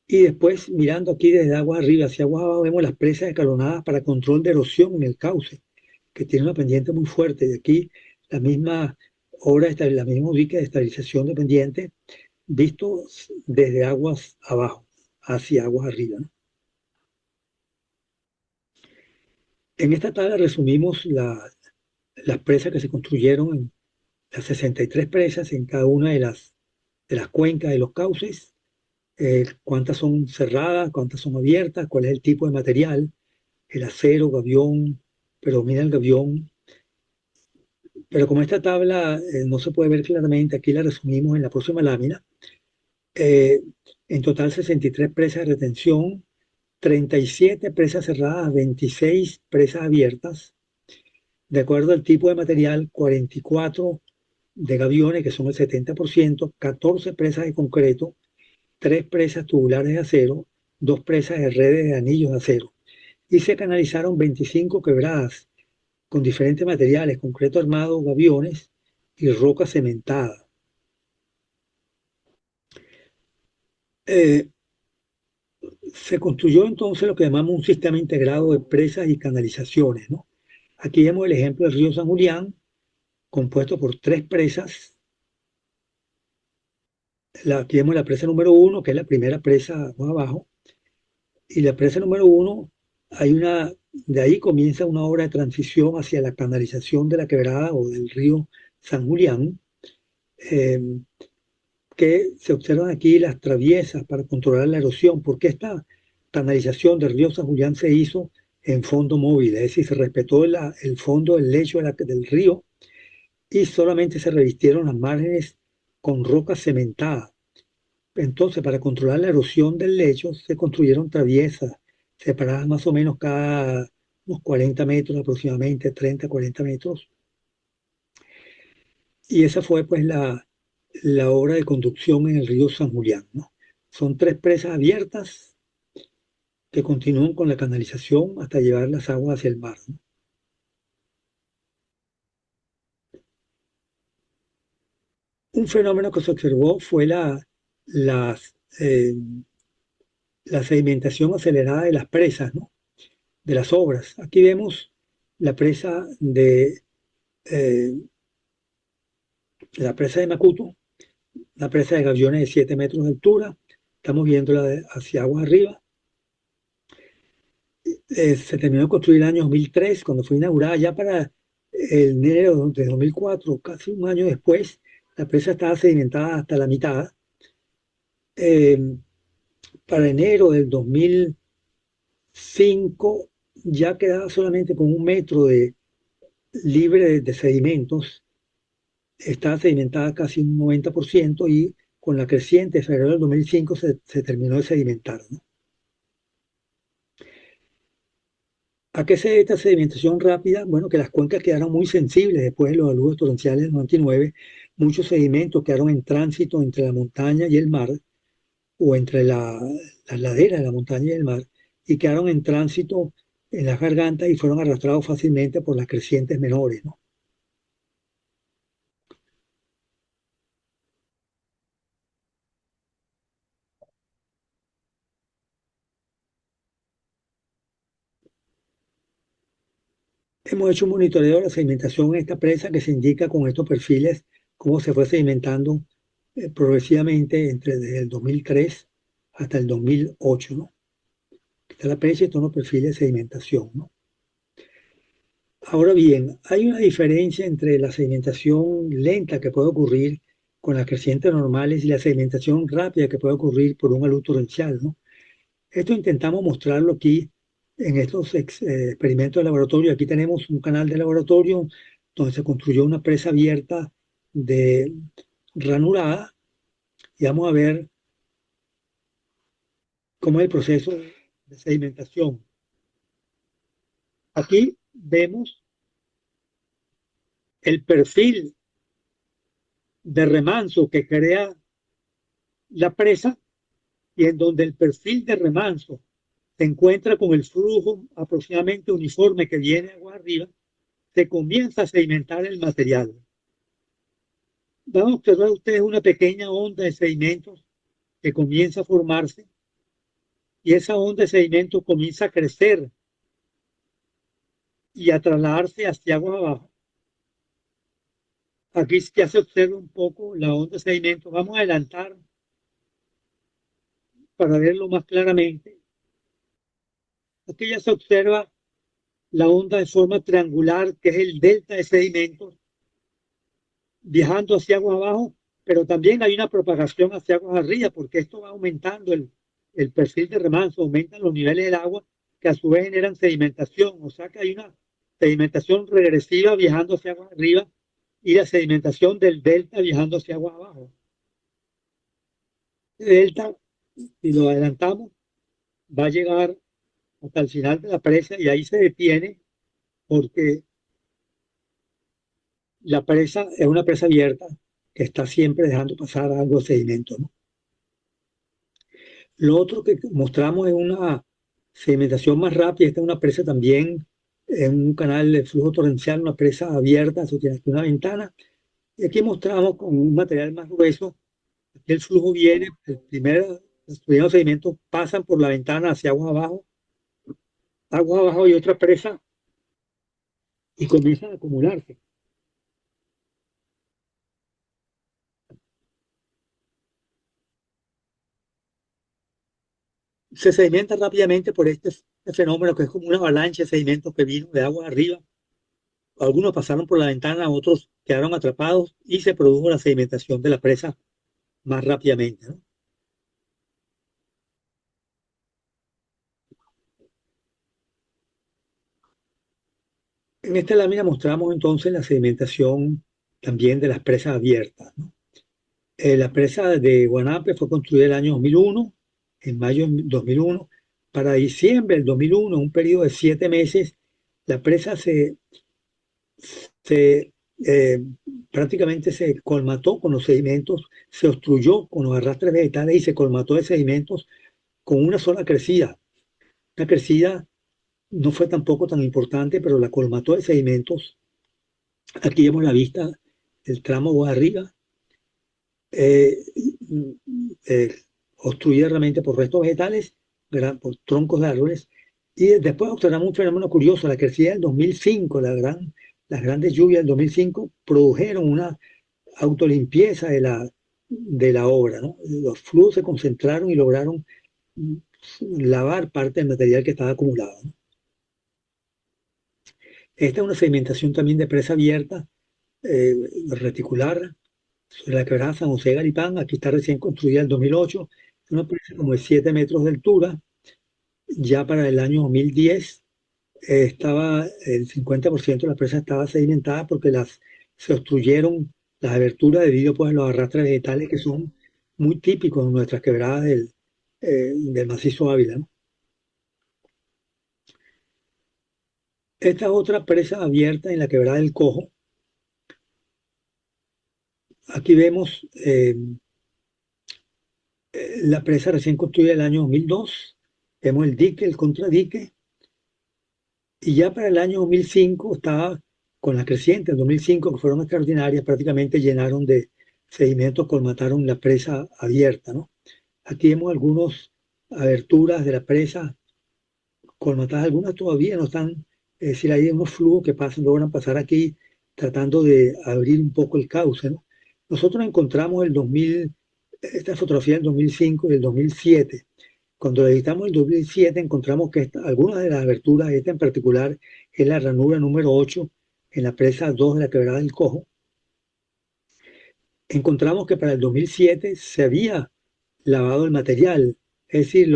Speaker 3: Y después, mirando aquí desde aguas arriba hacia aguas abajo, vemos las presas escalonadas para control de erosión en el cauce, que tiene una pendiente muy fuerte. Y aquí la misma la misma ubique de estabilización de pendiente, visto desde aguas abajo hacia aguas arriba, ¿no? En esta tabla resumimos las presas que se construyeron, las 63 presas en cada una de las cuencas de los cauces, cuántas son cerradas, cuántas son abiertas, cuál es el tipo de material, el acero, gavión, predomina el gavión. Pero como esta tabla no se puede ver claramente, aquí la resumimos en la próxima lámina. Eh, en total 63 presas de retención, 37 presas cerradas, 26 presas abiertas. De acuerdo al tipo de material, 44 de gaviones, que son el 70%, 14 presas de concreto, 3 presas tubulares de acero, 2 presas de redes de anillos de acero. Y se canalizaron 25 quebradas con diferentes materiales, concreto armado, gaviones y roca cementada. Eh, Se construyó entonces lo que llamamos un sistema integrado de presas y canalizaciones, ¿no? Aquí vemos el ejemplo del río San Julián, compuesto por 3 presas. Aquí vemos la presa número 1, que es la primera presa más abajo, y la presa número 1, de ahí comienza una obra de transición hacia la canalización de la quebrada o del río San Julián, eh, que se observan aquí las traviesas para controlar la erosión, porque esta canalización del río San Julián se hizo en fondo móvil, es decir, se respetó el fondo, el lecho del río y solamente se revistieron las márgenes con roca cementada. Entonces, para controlar la erosión del lecho, se construyeron traviesas separadas más o menos cada unos 40 metros aproximadamente, 30, 40 metros. Y esa fue pues la obra de conducción en el río San Julián, ¿no? Son 3 presas abiertas que continúan con la canalización hasta llevar las aguas hacia el mar, ¿no? Un fenómeno que se observó fue la, eh, la sedimentación acelerada de las presas, ¿no? De las obras. Aquí vemos la presa eh, la presa de Macuto, la presa de Gaviones de 7 metros de altura. Estamos viéndola hacia aguas arriba. Se terminó de construir el año 2003, cuando fue inaugurada. Ya para el enero de 2004, casi un año después, la presa estaba sedimentada hasta la mitad. Eh, para enero del 2005 ya quedaba solamente con 1 metro libre de sedimentos. Estaba sedimentada casi un 90% y con la creciente de febrero del 2005 se terminó de sedimentar, ¿no? ¿A qué se debe esta sedimentación rápida? Bueno, que las cuencas quedaron muy sensibles después de los aluvios torrenciales del 99. Muchos sedimentos quedaron en tránsito entre la montaña y el mar, o entre las laderas de la montaña y el mar, y quedaron en tránsito en las gargantas y fueron arrastrados fácilmente por las crecientes menores, ¿no? Hemos hecho un monitoreo de la sedimentación en esta presa que se indica con estos perfiles cómo se fue sedimentando progresivamente desde el 2003 hasta el 2008, ¿no? Está la presa y estos son los perfiles de sedimentación, ¿no? Ahora bien, hay una diferencia entre la sedimentación lenta que puede ocurrir con las crecientes normales y la sedimentación rápida que puede ocurrir por un alud torrencial, ¿no? Esto intentamos mostrarlo aquí en estos experimentos de laboratorio. Aquí tenemos un canal de laboratorio donde se construyó una presa abierta de ranurada y vamos a ver cómo es el proceso de sedimentación. Aquí vemos el perfil de remanso que crea la presa y en donde el perfil de remanso se encuentra con el flujo aproximadamente uniforme que viene agua arriba, se comienza a sedimentar el material. Van a observar ustedes una pequeña onda de sedimentos que comienza a formarse y esa onda de sedimentos comienza a crecer y a trasladarse hacia agua abajo. Aquí ya se observa un poco la onda de sedimentos. Vamos a adelantar para verlo más claramente. Aquí ya se observa la onda de forma triangular, que es el delta de sedimentos, viajando hacia aguas abajo, pero también hay una propagación hacia aguas arriba, porque esto va aumentando el perfil de remanso, aumentan los niveles del agua, que a su vez generan sedimentación, o sea que hay una sedimentación regresiva viajando hacia aguas arriba y la sedimentación del delta viajando hacia aguas abajo. El delta, si lo adelantamos, va a llegar hasta el final de la presa y ahí se detiene porque la presa es una presa abierta que está siempre dejando pasar algo de sedimento, ¿no? Lo otro que mostramos es una sedimentación más rápida. Esta es una presa también en un canal de flujo torrencial, una presa abierta, eso tiene aquí una ventana. Y aquí mostramos con un material más grueso. Aquí el flujo viene, los primeros sedimentos pasan por la ventana hacia aguas abajo y otra presa y comienzan a acumularse. Se sedimenta rápidamente por este fenómeno que es como una avalancha de sedimentos que vino de agua arriba. Algunos pasaron por la ventana, otros quedaron atrapados y se produjo la sedimentación de la presa más rápidamente, ¿no? En esta lámina mostramos entonces la sedimentación también de las presas abiertas, ¿no? La presa de Guanape fue construida el año 2001, en mayo de 2001. Para diciembre del 2001, en un periodo de 7 meses, la presa se prácticamente se colmató con los sedimentos, se obstruyó con los arrastres vegetales y se colmató de sedimentos con una sola crecida. La crecida no fue tampoco tan importante, pero la colmató de sedimentos. Aquí vemos la vista del tramo de arriba eh, eh, obstruida realmente por restos vegetales, por troncos de árboles. Y después observamos un fenómeno curioso: la crecida del 2005, las grandes lluvias del 2005 produjeron una autolimpieza de la obra, ¿no? Los flujos se concentraron y lograron lavar parte del material que estaba acumulado, ¿no? Esta es una sedimentación también de presa abierta, reticular, sobre la quebrada San José de Garipán. Aquí está recién construida en el 2008, una presa como de 7 metros de altura. Ya para el año 2010 estaba el 50% de la presa estaba sedimentada porque se obstruyeron las aberturas debido pues, a los arrastres vegetales que son muy típicos en nuestras quebradas del macizo Ávila, ¿no? Esta es otra presa abierta en la quebrada del Cojo. Aquí vemos la presa recién construida el año 2002. Vemos el dique, el contradique. Y ya para el año 2005 estaba con las crecientes, en 2005, que fueron extraordinarias, prácticamente llenaron de sedimentos, colmataron la presa abierta, ¿no? Aquí vemos algunas aberturas de la presa colmatadas, algunas todavía no están, es decir, hay unos flujos que logran pasar aquí tratando de abrir un poco el cauce, ¿no? Nosotros encontramos esta fotografía del 2005 y del 2007. Cuando editamos el 2007 encontramos que algunas de las aberturas, esta en particular es la ranura número 8 en la presa 2 de la quebrada del Cojo. Encontramos que para el 2007 se había lavado el material, es decir,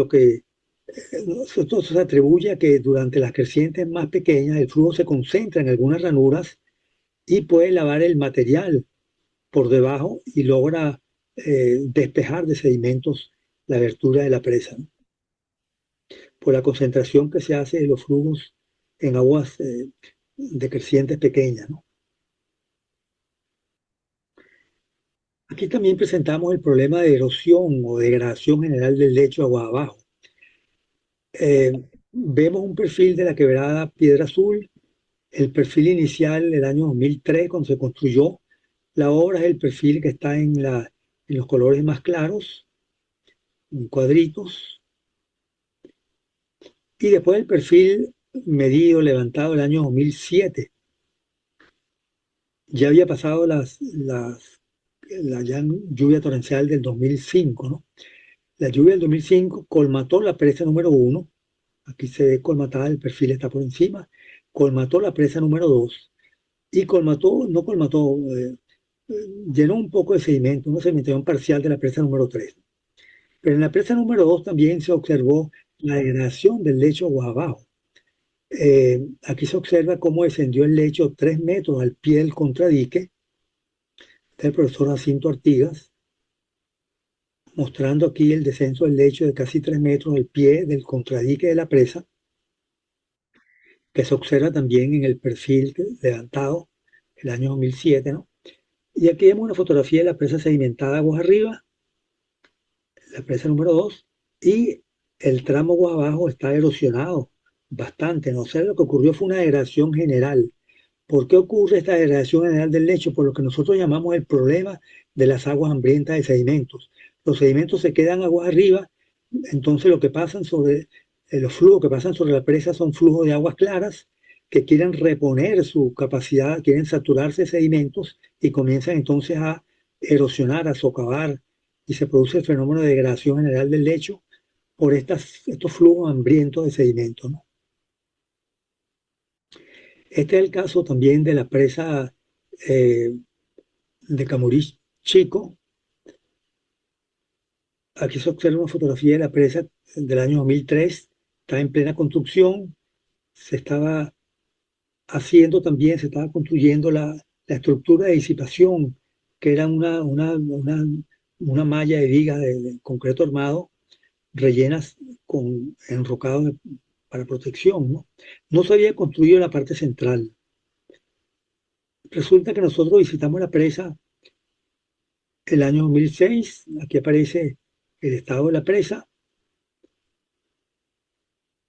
Speaker 3: esto se atribuye a que durante las crecientes más pequeñas el flujo se concentra en algunas ranuras y puede lavar el material por debajo y logra despejar de sedimentos la abertura de la presa, ¿no? Por la concentración que se hace de los flujos en aguas decrecientes pequeñas, ¿no? Aquí también presentamos el problema de erosión o degradación general del lecho agua abajo. Vemos un perfil de la quebrada Piedra Azul, el perfil inicial del año 2003 cuando se construyó. La obra es el perfil que está en los colores más claros, en cuadritos. Y después el perfil medido, levantado el año 2007. Ya había pasado la lluvia torrencial del 2005, ¿no? La lluvia del 2005 colmató la presa número 1. Aquí se ve colmatada, el perfil está por encima. Colmató la presa número 2 y no colmató, llenó un poco de sedimento, una sedimentación parcial de la presa número 3. Pero en la presa número 2 también se observó la degradación del lecho agua abajo. Aquí se observa cómo descendió el lecho 3 metros al pie del contradique del profesor Jacinto Artigas, mostrando aquí el descenso del lecho de casi 3 metros al pie del contradique de la presa, que se observa también en el perfil levantado el año 2007, ¿no? Y aquí vemos una fotografía de la presa sedimentada aguas arriba, la presa número 2, y el tramo aguas abajo está erosionado bastante, ¿no? O sea, lo que ocurrió fue una degradación general. ¿Por qué ocurre esta degradación general del lecho? Por lo que nosotros llamamos el problema de las aguas hambrientas de sedimentos. Los sedimentos se quedan aguas arriba, entonces lo que pasan los flujos que pasan sobre la presa son flujos de aguas claras que quieren reponer su capacidad, quieren saturarse de sedimentos y comienzan entonces a erosionar, a socavar, y se produce el fenómeno de degradación general del lecho por estos flujos hambrientos de sedimentos, ¿no? Este es el caso también de la presa de Camurí Chico. Aquí se observa una fotografía de la presa del año 2003, está en plena construcción, se estaba se estaba construyendo la estructura de disipación, que era una malla de vigas de concreto armado rellenas con enrocados para protección, ¿no? No se había construido la parte central. Resulta que nosotros visitamos la presa el año 2006, aquí aparece el estado de la presa.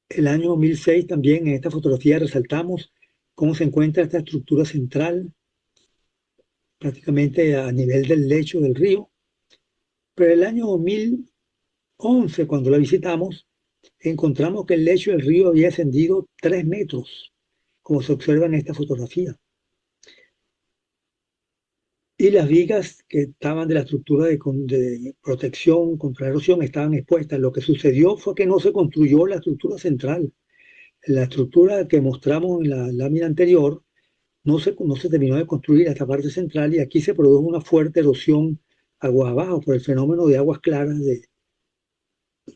Speaker 3: El año 2006 también en esta fotografía resaltamos cómo se encuentra esta estructura central, prácticamente a nivel del lecho del río. Pero el año 2011, cuando la visitamos, encontramos que el lecho del río había ascendido 3 metros, como se observa en esta fotografía. Y las vigas que estaban de la estructura de protección contra la erosión estaban expuestas. Lo que sucedió fue que no se construyó la estructura central. La estructura que mostramos en la lámina anterior no se terminó de construir esta parte central y aquí se produjo una fuerte erosión aguas abajo por el fenómeno de aguas claras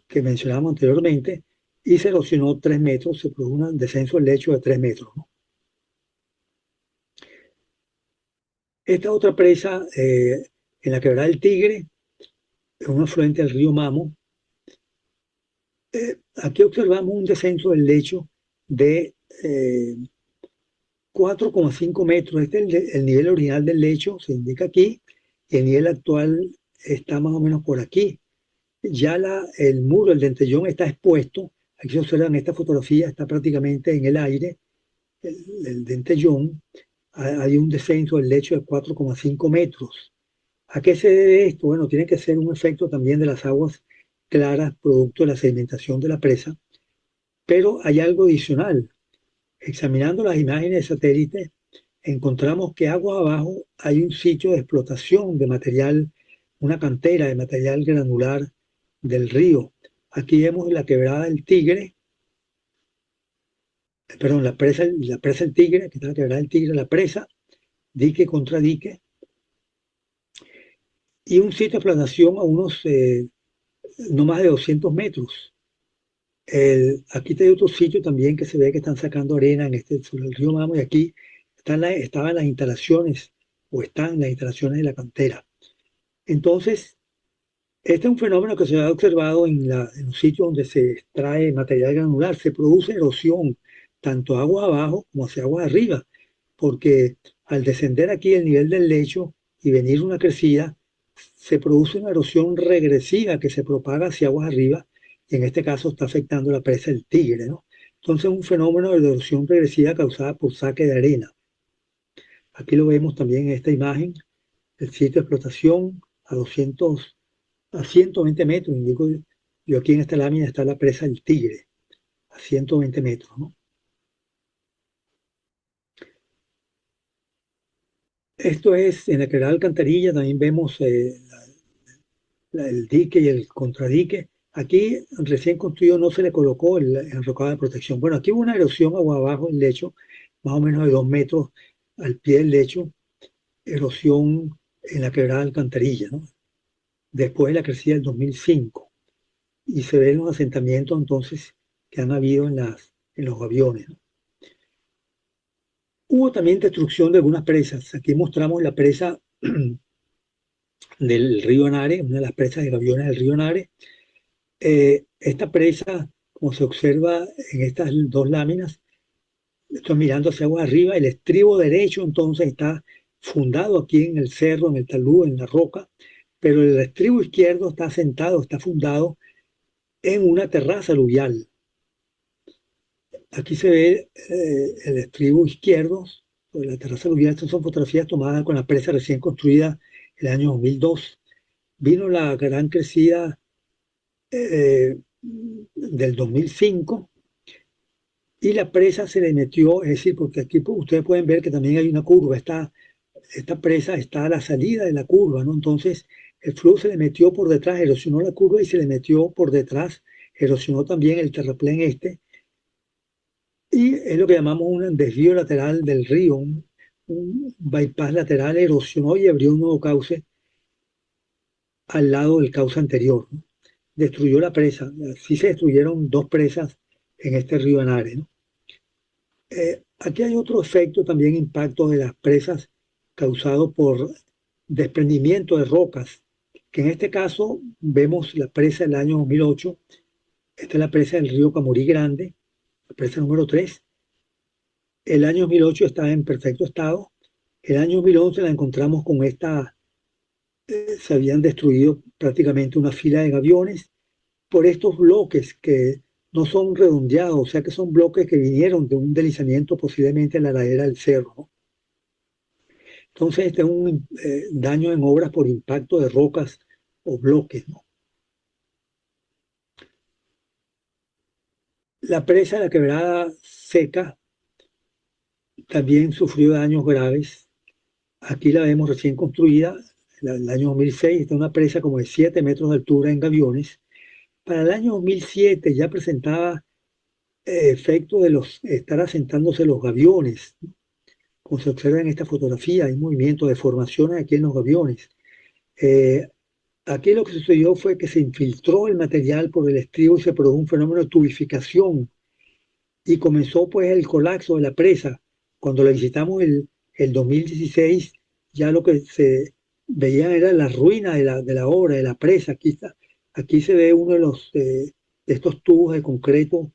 Speaker 3: que mencionamos anteriormente y se erosionó 3 metros, se produjo un descenso del lecho de 3 metros, ¿no? Esta otra presa en la quebrada del Tigre, es un afluente del río Mamo. Aquí observamos un descenso del lecho de 4,5 metros. Este es el nivel original del lecho, se indica aquí, y el nivel actual está más o menos por aquí. Ya el muro, el dentellón está expuesto. Aquí se observa en esta fotografía, está prácticamente en el aire, el dentellón. Hay un descenso del lecho de 4,5 metros. ¿A qué se debe esto? Bueno, tiene que ser un efecto también de las aguas claras, producto de la sedimentación de la presa, pero hay algo adicional. Examinando las imágenes de satélite, encontramos que agua abajo hay un sitio de explotación de material, una cantera de material granular del río. Aquí vemos la quebrada del Tigre, perdón, la presa del Tigre, aquí está la quebrada del Tigre, la presa, dique contra dique, y un sitio de explotación a unos no más de 200 metros. Aquí hay otro sitio también que se ve que están sacando arena sobre el río Mamo y aquí estaban las instalaciones o están las instalaciones de la cantera. Entonces, este es un fenómeno que se ha observado en los sitios donde se extrae material granular. Se produce erosión tanto agua abajo como hacia agua arriba, porque al descender aquí el nivel del lecho y venir una crecida, se produce una erosión regresiva que se propaga hacia aguas arriba y en este caso está afectando la presa del Tigre, ¿no? Entonces un fenómeno de erosión regresiva causada por saque de arena. Aquí lo vemos también en esta imagen, el sitio de explotación a 120 metros, indico yo aquí en esta lámina está la presa del Tigre, a 120 metros, ¿no? Esto es en la quebrada Alcantarilla, también vemos el dique y el contradique. Aquí recién construido no se le colocó el enrocado de protección. Bueno, aquí hubo una erosión agua abajo del lecho, más o menos de 2 metros al pie del lecho, erosión en la quebrada Alcantarilla, ¿no? Después de la crecida del 2005. Y se ven los asentamientos entonces que han habido en los aviones, ¿no? Hubo también destrucción de algunas presas. Aquí mostramos la presa del río Anare, una de las presas de aviones del río Anare. Esta presa, como se observa en estas dos láminas, estoy mirando hacia agua arriba, el estribo derecho entonces está fundado aquí en el cerro, en el talud, en la roca, pero el estribo izquierdo está sentado, está fundado en una terraza aluvial. Aquí se ve el estribo izquierdo, la terraza aluvial. Estas son fotografías tomadas con la presa recién construida el año 2002. Vino la gran crecida del 2005 y la presa se le metió, es decir, porque aquí ustedes pueden ver que también hay una curva, esta presa está a la salida de la curva, ¿no? Entonces el flujo se le metió por detrás, erosionó la curva y se le metió por detrás, erosionó también el terraplén y es lo que llamamos un desvío lateral del río, un bypass lateral, erosionó y abrió un nuevo cauce al lado del cauce anterior, ¿no? Destruyó la presa, así se destruyeron 2 presas en este río Anare, ¿no? Aquí hay otro efecto también, impacto de las presas causado por desprendimiento de rocas, que en este caso vemos la presa del año 2008, esta es la presa del río Camorí Grande, la presa número 3, el año 2008 está en perfecto estado, el año 2011 la encontramos con se habían destruido prácticamente una fila de gaviones por estos bloques que no son redondeados, o sea que son bloques que vinieron de un deslizamiento posiblemente en la ladera del cerro, ¿no? Entonces este es un daño en obras por impacto de rocas o bloques, ¿no? La presa de la Quebrada Seca también sufrió daños graves. Aquí la vemos recién construida, el año 2006, está una presa como de 7 metros de altura en Gaviones. Para el año 2007 ya presentaba efecto de estar asentándose los gaviones, ¿no? Como se observa en esta fotografía, hay movimiento de formaciones aquí en los gaviones. Eh, Aquí lo que sucedió fue que se infiltró el material por el estribo y se produjo un fenómeno de tubificación y comenzó pues el colapso de la presa. Cuando la visitamos el 2016, ya lo que se veía era la ruina de la obra, de la presa. Aquí se ve uno de estos tubos de concreto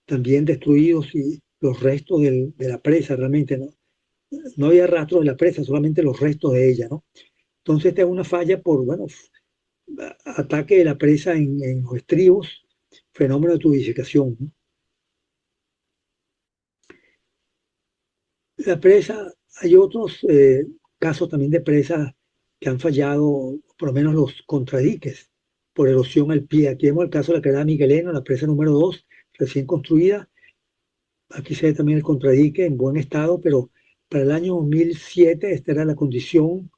Speaker 3: también destruidos y los restos de la presa realmente, ¿no? No había rastros de la presa, solamente los restos de ella, ¿no? Entonces esta es una falla por, bueno, ataque de la presa en los estribos, fenómeno de tubificación, ¿no? La presa, hay otros casos también de presas que han fallado, por lo menos los contradiques, por erosión al pie. Aquí vemos el caso de la quebrada Migueleno, la presa número 2, recién construida. Aquí se ve también el contradique en buen estado, pero para el año 2007 esta era la condición,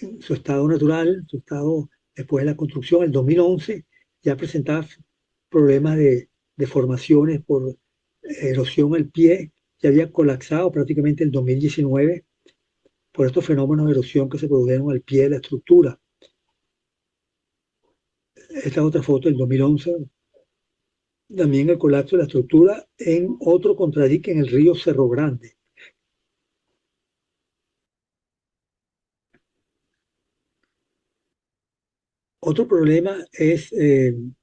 Speaker 3: en su estado natural, su estado después de la construcción. El 2011 ya presentaba problemas de formaciones por erosión al pie, ya había colapsado prácticamente el 2019 por estos fenómenos de erosión que se produjeron al pie de la estructura. Esta otra foto del 2011, también el colapso de la estructura en otro contradique en el río Cerro Grande. Otro problema es el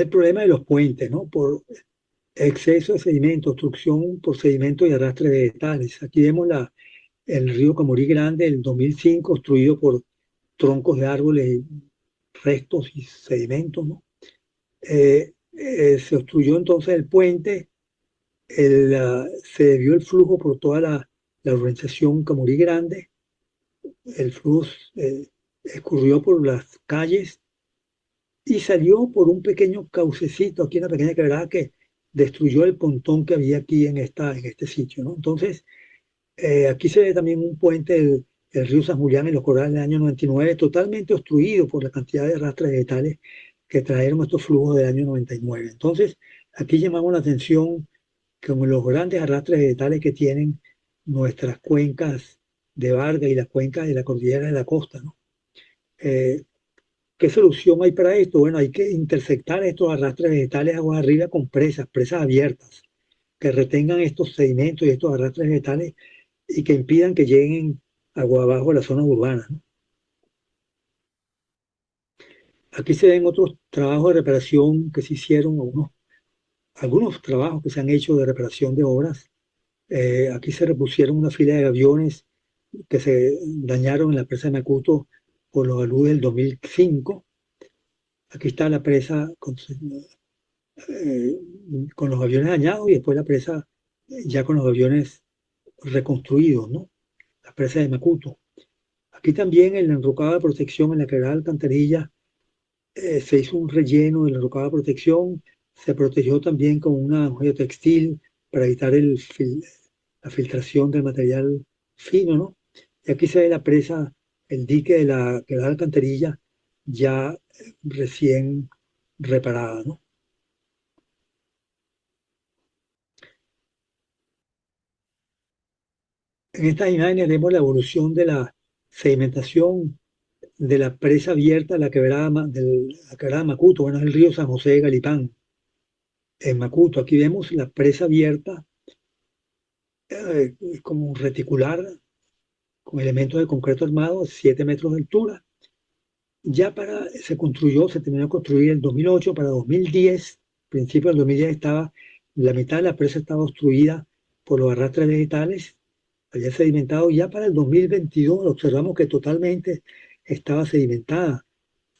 Speaker 3: problema de los puentes, ¿no? Por exceso de sedimento, obstrucción por sedimento y arrastre de vegetales. Aquí vemos el río Camorí Grande, el 2005, obstruido por troncos de árboles, restos y sedimentos, ¿no? Se obstruyó entonces el puente, se debió el flujo por toda la urbanización Camorí Grande, el flujo escurrió por las calles y salió por un pequeño caucecito, aquí una pequeña quebrada que destruyó el pontón que había aquí en este sitio, ¿no? Entonces, aquí se ve también un puente del río San Julián en los corales del año 99, totalmente obstruido por la cantidad de arrastres vegetales que trajeron estos flujos del año 99. Entonces, aquí llamamos la atención con los grandes arrastres vegetales que tienen nuestras cuencas de Vargas y las cuencas de la cordillera de la costa, ¿no? ¿Qué solución hay para esto? Bueno, hay que intersectar estos arrastres vegetales aguas arriba con presas abiertas, que retengan estos sedimentos y estos arrastres vegetales y que impidan que lleguen agua abajo a la zona urbana, ¿no? Aquí se ven otros trabajos de reparación que se hicieron, algunos trabajos que se han hecho de reparación de obras. Aquí se repusieron una fila de aviones que se dañaron en la presa de Macuto por los aludes del 2005. Aquí está la presa con los aviones dañados y después la presa ya con los aviones reconstruidos, ¿no? La presa de Macuto. Aquí también en la enrocada de protección en la quebrada de Alcantarilla se hizo un relleno de la enrocada de protección, se protegió también con una joya textil para evitar la filtración del material fino, ¿no? Y aquí se ve la presa, el dique de la quebrada de Alcantarilla ya recién reparada, ¿no? En estas imágenes vemos la evolución de la sedimentación de la presa abierta de la quebrada Macuto, bueno, es el río San José de Galipán, en Macuto. Aquí vemos la presa abierta, como reticular, con elementos de concreto armado, 7 metros de altura. Se terminó de construir en 2008, para 2010, principio del 2010 la mitad de la presa estaba obstruida por los arrastres vegetales, había sedimentado. Ya para el 2022 observamos que totalmente estaba sedimentada.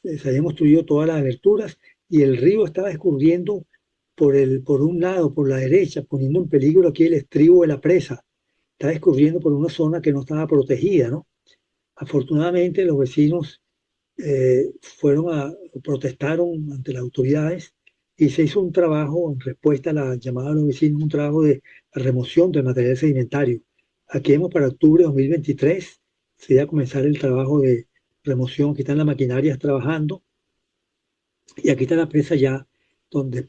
Speaker 3: Se habían construido todas las aberturas y el río estaba escurriendo por un lado, por la derecha, poniendo en peligro aquí el estribo de la presa. Estaba escurriendo por una zona que no estaba protegida, ¿no? Afortunadamente los vecinos protestaron ante las autoridades y se hizo un trabajo en respuesta a la llamada de los vecinos, un trabajo de remoción del material sedimentario. Aquí vemos para octubre de 2023, se iba a comenzar el trabajo de remoción. Aquí están las maquinarias trabajando y aquí está la presa ya, donde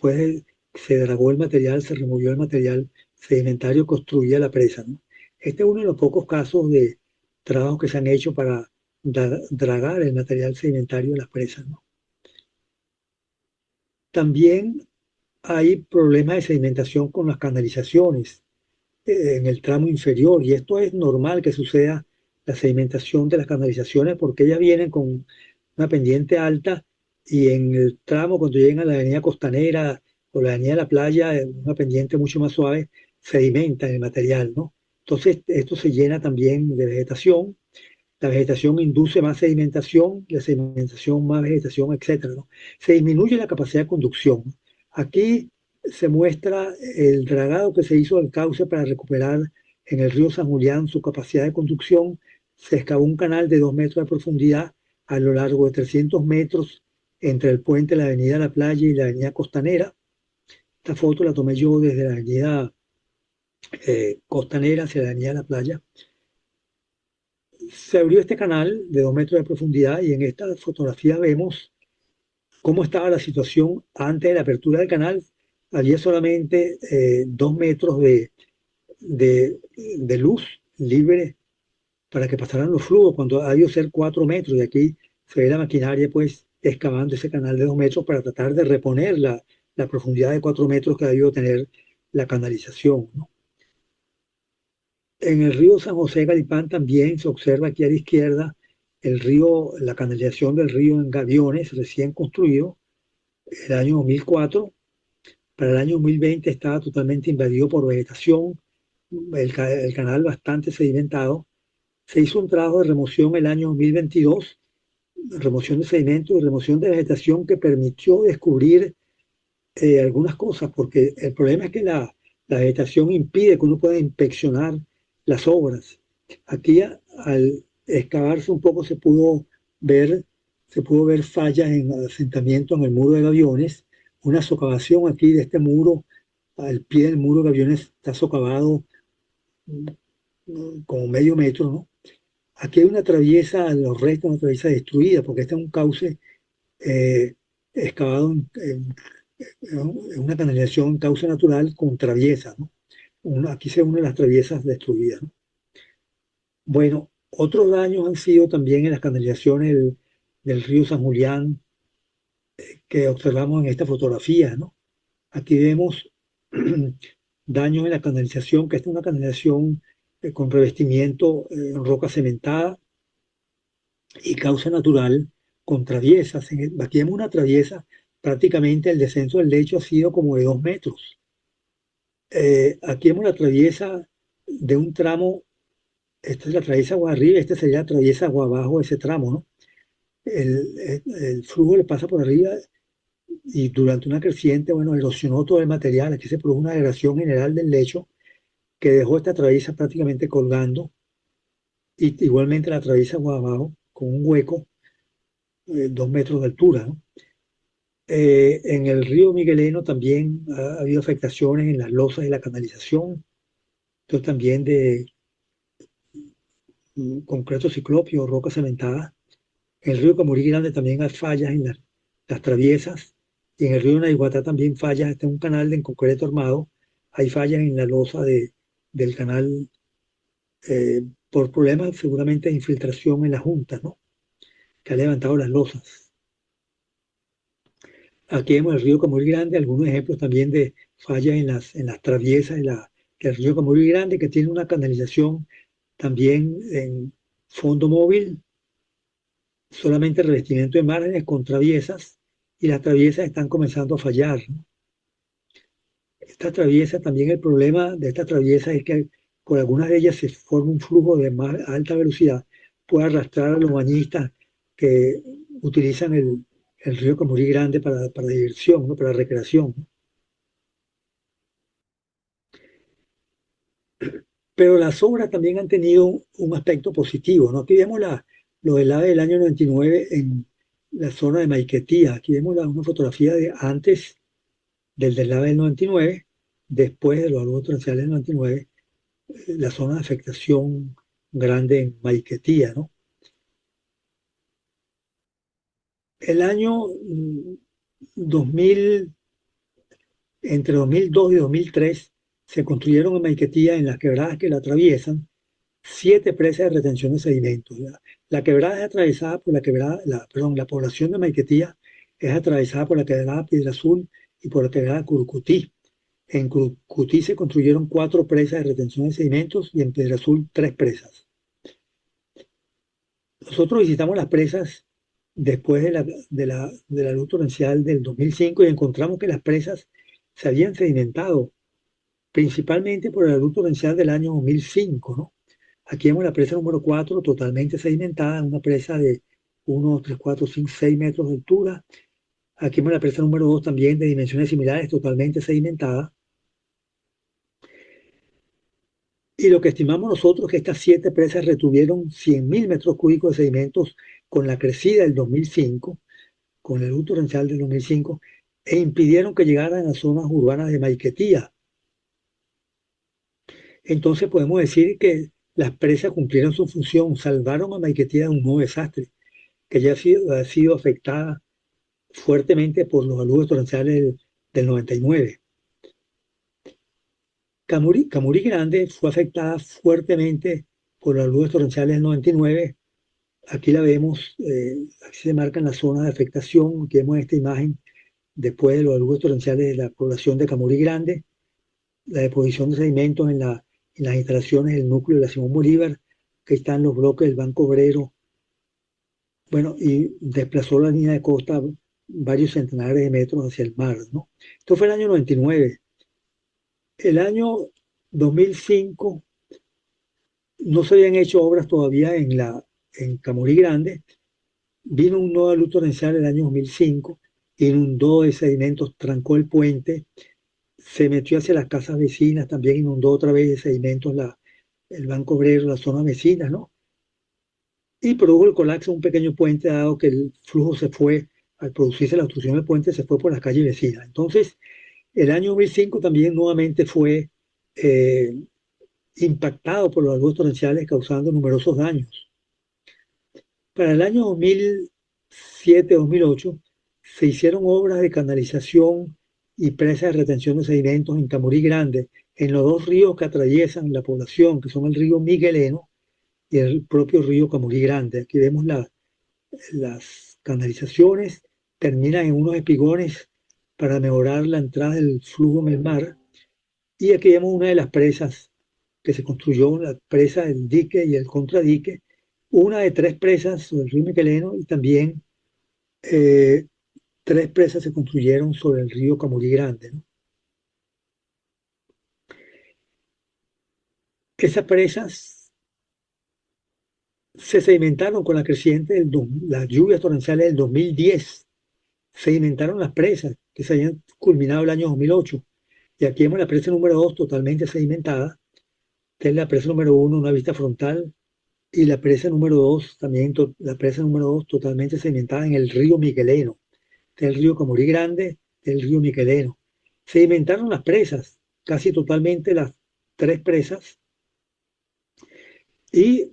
Speaker 3: se dragó el material, se removió el material sedimentario, construía la presa, ¿no? Este es uno de los pocos casos de trabajos que se han hecho para dragar el material sedimentario de las presas, ¿no? También hay problemas de sedimentación con las canalizaciones en el tramo inferior, y esto es normal que suceda, la sedimentación de las canalizaciones, porque ellas vienen con una pendiente alta y en el tramo, cuando llegan a la avenida Costanera o la avenida de la Playa, una pendiente mucho más suave, sedimenta el material, ¿no? Entonces, esto se llena también de vegetación. La vegetación induce más sedimentación, la sedimentación más vegetación, etcétera, ¿no? Se disminuye la capacidad de conducción. Aquí se muestra el dragado que se hizo del cauce para recuperar en el río San Julián su capacidad de conducción. Se excavó un canal de 2 metros de profundidad a lo largo de 300 metros entre el puente de la avenida La Playa y la avenida Costanera. Esta foto la tomé yo desde la avenida Costanera hacia la avenida La Playa. Se abrió este canal de 2 metros de profundidad y en esta fotografía vemos cómo estaba la situación antes de la apertura del canal. Había solamente 2 metros de luz libre para que pasaran los flujos, cuando ha debido ser 4 metros, y aquí se ve la maquinaria pues excavando ese canal de 2 metros para tratar de reponer la profundidad de 4 metros que ha debido tener la canalización, ¿no? En el río San José Galipán también se observa aquí a la izquierda el río, la canalización del río en Gaviones, recién construido, el año 2004. Para el año 2020 estaba totalmente invadido por vegetación, el canal bastante sedimentado. Se hizo un trabajo de remoción el año 2022, remoción de sedimentos y remoción de vegetación que permitió descubrir algunas cosas, porque el problema es que la vegetación impide que uno pueda inspeccionar las obras. Aquí al excavarse un poco ver, se pudo ver fallas en asentamiento en el muro de Gaviones, una socavación aquí de este muro, al pie del muro de Gaviones está socavado como medio metro, ¿no? Aquí hay una traviesa, los restos, una traviesa destruida, porque este es un cauce eh, excavado en una canalización en cauce natural con traviesas, ¿no? Aquí se unen las traviesas destruidas, ¿no? Bueno, otros daños han sido también en las canalizaciones del río San Julián que observamos en esta fotografía, ¿no? Aquí vemos daños en la canalización, que esta es una canalización con revestimiento en roca cementada y causa natural con traviesas. Aquí vemos una traviesa, prácticamente el descenso del lecho ha sido como de 2 metros. Aquí vemos la traviesa de un tramo, esta es la traviesa agua arriba, esta sería la traviesa agua abajo de ese tramo, ¿no? El flujo le pasa por arriba y durante una creciente, bueno, erosionó todo el material. Aquí se produjo una degradación general del lecho que dejó esta traviesa prácticamente colgando, y igualmente la traviesa agua abajo con un hueco de 2 metros de altura, ¿no? En el río Migueleno también ha habido afectaciones en las losas de la canalización, entonces también de concreto ciclopio, roca cementada. En el río Camurí Grande también hay fallas en las traviesas, y en el río Naiguatá también fallas, este es un canal de concreto armado, hay fallas en la losa del canal por problemas seguramente de infiltración en la junta, ¿no? Que ha levantado las losas. Aquí vemos el río Camurí Grande, algunos ejemplos también de fallas en las traviesas del río Camurí Grande, que tiene una canalización también en fondo móvil, solamente revestimiento de márgenes con traviesas, y las traviesas están comenzando a fallar, ¿no? Esta traviesa, también el problema de esta traviesa es que por algunas de ellas se forma un flujo de más alta velocidad, puede arrastrar a los bañistas que utilizan el río Camurí Grande para diversión, ¿no? Para recreación, ¿no? Pero las obras también han tenido un aspecto positivo, ¿no? Aquí vemos lo del AVE del año 99 la zona de Maiquetía. Aquí vemos una fotografía de antes del deslave del 99, después de los aluvios torrenciales del 99, la zona de afectación grande en Maiquetía, ¿no? El año 2000, entre 2002 y 2003, se construyeron en Maiquetía, en las quebradas que la atraviesan, 7 presas de retención de sedimentos. La quebrada es atravesada por la población de Maiquetía es atravesada por la quebrada Piedra Azul y por la quebrada Curucutí. En Curucutí se construyeron 4 presas de retención de sedimentos y en Piedra Azul 3 presas. Nosotros visitamos las presas después de la luz torrencial del 2005 y encontramos que las presas se habían sedimentado, principalmente por la luz torrencial del año 2005, ¿no? Aquí vemos la presa número 4 totalmente sedimentada, una presa de 1, 2, 3, 4, 5, 6 metros de altura. Aquí vemos la presa número 2 también de dimensiones similares, totalmente sedimentada. Y lo que estimamos nosotros es que estas 7 presas retuvieron 100.000 metros cúbicos de sedimentos con la crecida del 2005, con el luz torrencial del 2005, e impidieron que llegaran a las zonas urbanas de Maiquetía. Entonces podemos decir que las presas cumplieron su función, salvaron a Maiquetía de un nuevo desastre, que ya ha sido afectada fuertemente por los aluvios torrenciales del 99. Camurí Grande fue afectada fuertemente por los aluvios torrenciales del 99. Aquí la vemos, aquí se marcan las zonas de afectación. Aquí vemos esta imagen después de los aluvios torrenciales de la población de Camurí Grande, la deposición de sedimentos en las instalaciones del núcleo de la Simón Bolívar. Aquí están los bloques del Banco Obrero. Bueno, y desplazó la línea de costa varios centenares de metros hacia el mar, ¿no? Esto fue el año 99. El año 2005 no se habían hecho obras todavía en Camurí Grande. Vino un nuevo luz torrencial el año 2005, inundó de sedimentos, trancó el puente, se metió hacia las casas vecinas, también inundó otra vez de sedimentos el Banco Obrero, la zona vecina, ¿no? Y produjo el colapso de un pequeño puente, dado que el flujo se fue, al producirse la obstrucción del puente, se fue por las calles vecinas. Entonces, el año 2005 también nuevamente fue impactado por los aluvios torrenciales, causando numerosos daños. Para el año 2007-2008 se hicieron obras de canalización y presas de retención de sedimentos en Camurí Grande, en los 2 ríos que atraviesan la población, que son el río Migueleno y el propio río Camurí Grande. Aquí vemos las canalizaciones, terminan en unos espigones para mejorar la entrada del flujo en el mar. Y aquí vemos una de las presas que se construyó, la presa del dique y el contradique, una de 3 presas sobre el río Migueleno, y también 3 presas se construyeron sobre el río Camurí Grande, ¿no? Esas presas se sedimentaron con la creciente las lluvias torrenciales del 2010. Sedimentaron las presas que se habían culminado el año 2008. Y aquí vemos la presa número 2 totalmente sedimentada. Esta es la presa número 1, una vista frontal. Y la presa número 2, también la presa número 2 totalmente sedimentada en el río Migueleno. Del río Camurí Grande, del río Migueleno. Sedimentaron las presas, casi totalmente las 3 presas. Y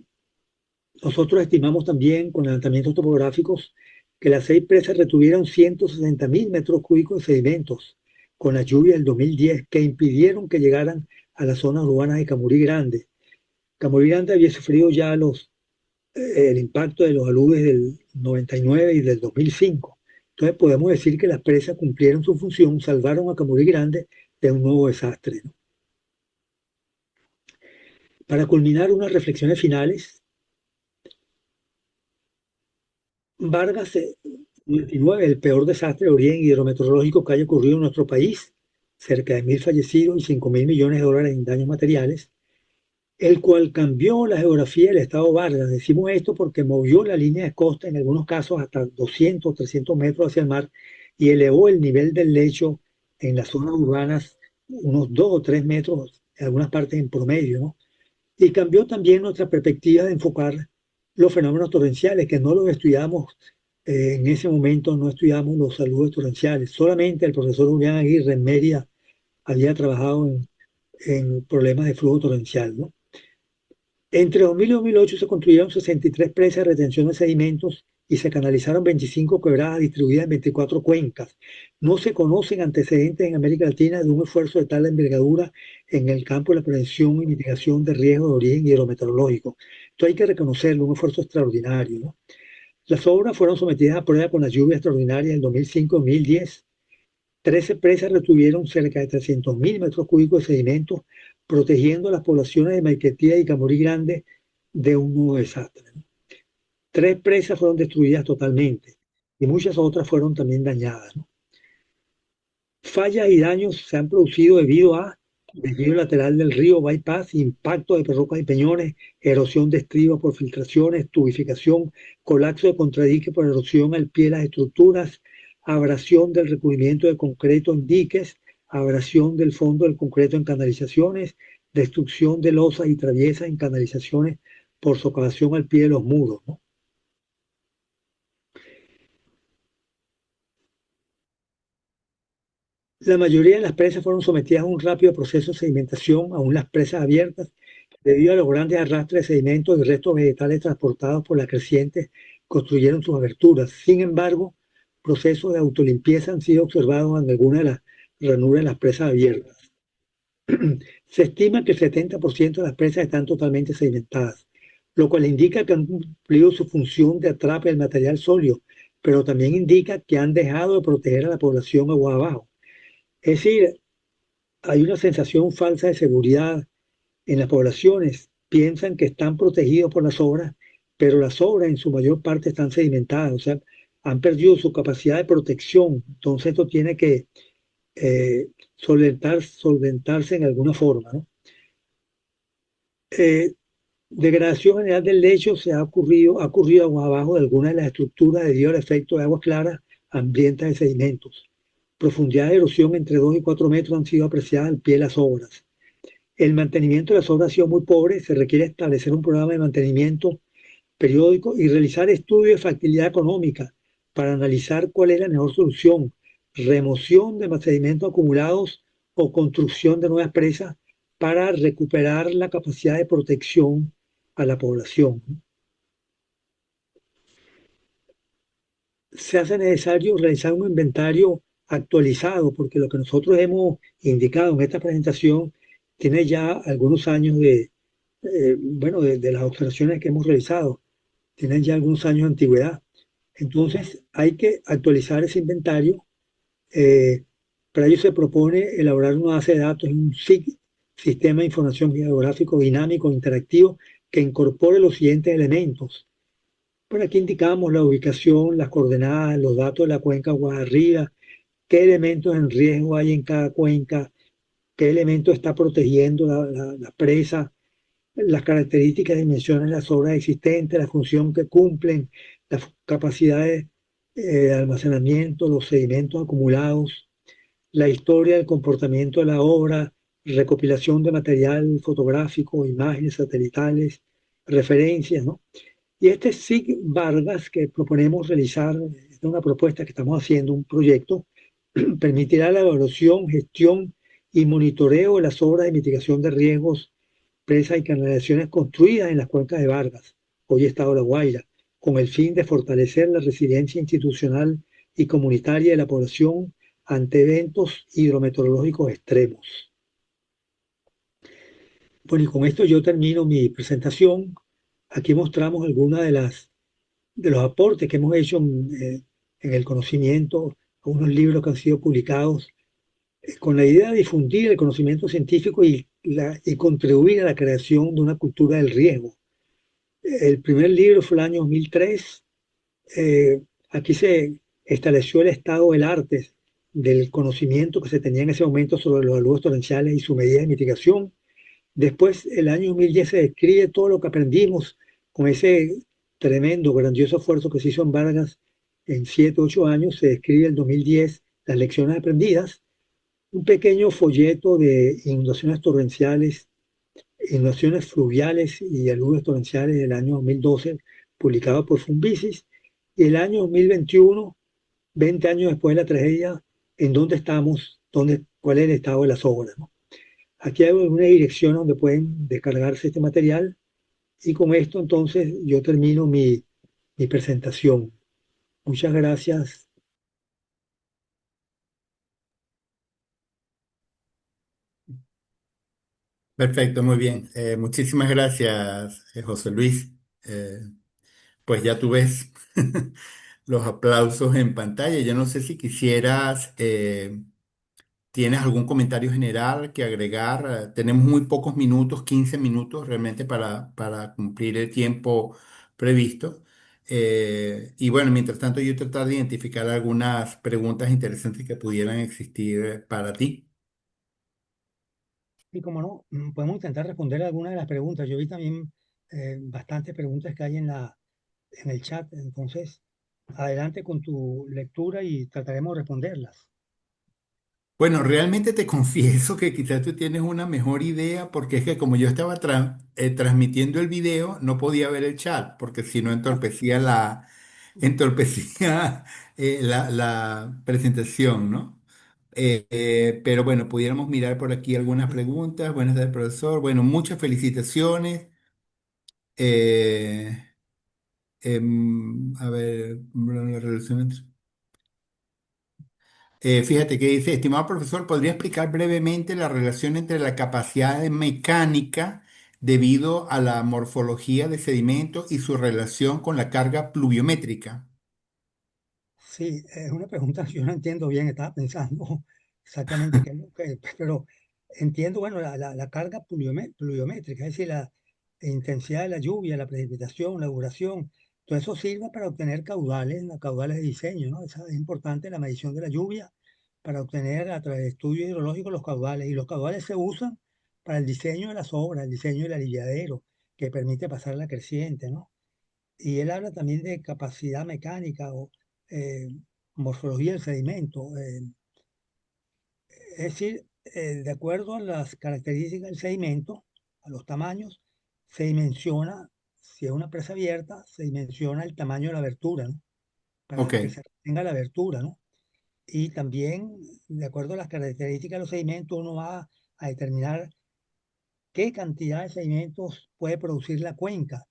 Speaker 3: nosotros estimamos también con levantamientos topográficos que las 6 presas retuvieron 160.000 metros cúbicos de sedimentos con la lluvia del 2010, que impidieron que llegaran a las zonas urbanas de Camurí Grande. Camurí Grande había sufrido ya el impacto de los aluvios del 99 y del 2005. Entonces podemos decir que las presas cumplieron su función, salvaron a Camurí Grande de un nuevo desastre, ¿no? Para culminar unas reflexiones finales, Vargas 19, el peor desastre de origen hidrometeorológico que haya ocurrido en nuestro país, cerca de 1.000 fallecidos y 5.000 millones de dólares en daños materiales, el cual cambió la geografía del estado Vargas. Decimos esto porque movió la línea de costa en algunos casos hasta 200 o 300 metros hacia el mar y elevó el nivel del lecho en las zonas urbanas unos 2 o 3 metros, en algunas partes en promedio, ¿no? Y cambió también nuestra perspectiva de enfocar los fenómenos torrenciales, que no los estudiamos En ese momento no estudiamos los saludos torrenciales, solamente el profesor Julián Aguirre en Mérida había trabajado en problemas de flujo torrencial, ¿no? Entre 2000 y 2008 se construyeron 63 presas de retención de sedimentos y se canalizaron 25 quebradas distribuidas en 24 cuencas. No se conocen antecedentes en América Latina de un esfuerzo de tal envergadura en el campo de la prevención y mitigación de riesgos de origen hidrometeorológico. Esto hay que reconocerlo, un esfuerzo extraordinario, ¿no? Las obras fueron sometidas a prueba con las lluvias extraordinarias del 2005-2010. 13 presas retuvieron cerca de 300.000 metros cúbicos de sedimentos, protegiendo a las poblaciones de Maiquetía y Camorí Grande de un nuevo desastre, ¿no? 3 presas fueron destruidas totalmente y muchas otras fueron también dañadas, ¿no? Fallas y daños se han producido debido a desvío lateral del río bypass, impacto de rocas y peñones, erosión de estribos por filtraciones, tubificación, colapso de contradique por erosión al pie de las estructuras, abrasión del recubrimiento de concreto en diques, abrasión del fondo del concreto en canalizaciones, destrucción de losas y traviesas en canalizaciones por socavación al pie de los muros, ¿no? La mayoría de las presas fueron sometidas a un rápido proceso de sedimentación, aún las presas abiertas, debido a los grandes arrastres de sedimentos y restos vegetales transportados por las crecientes, construyeron sus aberturas. Sin embargo, procesos de autolimpieza han sido observados en algunas de las ranuras de las presas abiertas. Se estima que el 70% de las presas están totalmente sedimentadas, lo cual indica que han cumplido su función de atrape del material sólido, pero también indica que han dejado de proteger a la población agua abajo. Es decir, hay una sensación falsa de seguridad en las poblaciones. Piensan que están protegidos por las obras, pero las obras en su mayor parte están sedimentadas, o sea, han perdido su capacidad de protección. Entonces esto tiene que solventarse en alguna forma, ¿no? Degradación general del lecho ha ocurrido agua abajo de algunas de las estructuras debido al efecto de aguas claras hambrientas de sedimentos. Profundidad de erosión entre 2 y 4 metros han sido apreciadas al pie de las obras. El mantenimiento de las obras ha sido muy pobre, se requiere establecer un programa de mantenimiento periódico y realizar estudios de factibilidad económica para analizar cuál es la mejor solución, remoción de sedimentos acumulados o construcción de nuevas presas para recuperar la capacidad de protección a la población. Se hace necesario realizar un inventario actualizado, porque lo que nosotros hemos indicado en esta presentación tiene ya algunos años de las observaciones que hemos realizado, tienen ya algunos años de antigüedad. Entonces hay que actualizar ese inventario. Para ello se propone elaborar una base de datos, un SIG, Sistema de Información Geográfico Dinámico Interactivo, que incorpore los siguientes elementos. Por aquí indicamos la ubicación, las coordenadas, los datos de la cuenca Guajarriba, qué elementos en riesgo hay en cada cuenca, qué elemento está protegiendo la presa, las características y dimensiones de las obras existentes, la función que cumplen, las capacidades de almacenamiento, los sedimentos acumulados, la historia del comportamiento de la obra, recopilación de material fotográfico, imágenes satelitales, referencias, ¿no? Y este SIG Vargas que proponemos realizar, es una propuesta que estamos haciendo, un proyecto, permitirá la evaluación, gestión y monitoreo de las obras de mitigación de riesgos, presas y canalizaciones construidas en las cuencas de Vargas, hoy Estado de La Guaira, con el fin de fortalecer la resiliencia institucional y comunitaria de la población ante eventos hidrometeorológicos extremos. Bueno, y con esto yo termino mi presentación. Aquí mostramos algunas de los aportes que hemos hecho en el conocimiento, algunos libros que han sido publicados con la idea de difundir el conocimiento científico y contribuir a la creación de una cultura del riesgo. El primer libro fue el año 2003. Aquí se estableció el estado del arte del conocimiento que se tenía en ese momento sobre los aluvios torrenciales y su medida de mitigación. Después, el año 2010 se describe todo lo que aprendimos con ese tremendo, grandioso esfuerzo que se hizo en Vargas en 7, 8 años. Se describe el 2010 las lecciones aprendidas. Un pequeño folleto de inundaciones torrenciales, inundaciones fluviales y aluvios torrenciales del año 2012, publicado por Funvisis. Y el año 2021, 20 años después de la tragedia, ¿en dónde estamos? ¿Cuál es el estado de las obras, ¿no? Aquí hay una dirección donde pueden descargarse este material y con esto entonces yo termino mi presentación. Muchas gracias.
Speaker 2: Perfecto, muy bien. Muchísimas gracias, José Luis. Eh, pues ya tú ves los aplausos en pantalla. Yo no sé si quisieras, ¿tienes algún comentario general que agregar? Tenemos muy pocos minutos, 15 minutos realmente para cumplir el tiempo previsto. Y bueno, mientras tanto yo tratar de identificar algunas preguntas interesantes que pudieran existir para ti.
Speaker 3: Y como no, podemos intentar responder algunas de las preguntas. Yo vi también bastantes preguntas que hay en el chat. Entonces, adelante con tu lectura y trataremos de responderlas.
Speaker 2: Bueno, realmente te confieso que quizás tú tienes una mejor idea porque es que como yo estaba transmitiendo el video, no podía ver el chat porque si no entorpecía la presentación, ¿no? Pero bueno, pudiéramos mirar por aquí algunas preguntas. Buenas tardes, profesor. Bueno, muchas felicitaciones. Eh, a ver, la relación entre... fíjate que dice, estimado profesor, ¿podría explicar brevemente la relación entre la capacidad de mecánica debido a la morfología de sedimentos y su relación con la carga pluviométrica?
Speaker 3: Sí, es una pregunta que yo no entiendo bien, estaba pensando exactamente qué es lo que, pero entiendo, bueno, la carga pluviométrica, es decir, la intensidad de la lluvia, la precipitación, la duración, todo eso sirve para obtener caudales, los caudales de diseño, ¿no? Es importante la medición de la lluvia para obtener a través de estudios hidrológicos los caudales, y los caudales se usan para el diseño de las obras, el diseño del aliviadero, que permite pasar la creciente, ¿no? Y él habla también de capacidad mecánica o eh, morfología del sedimento. Es decir, de acuerdo a las características del sedimento, a los tamaños, se dimensiona, si es una presa abierta, se dimensiona el tamaño de la abertura, ¿no? Para que
Speaker 2: Ok,
Speaker 3: se tenga la abertura, ¿no? Y también, de acuerdo a las características de los sedimentos, uno va a determinar qué cantidad de sedimentos puede producir la cuenca.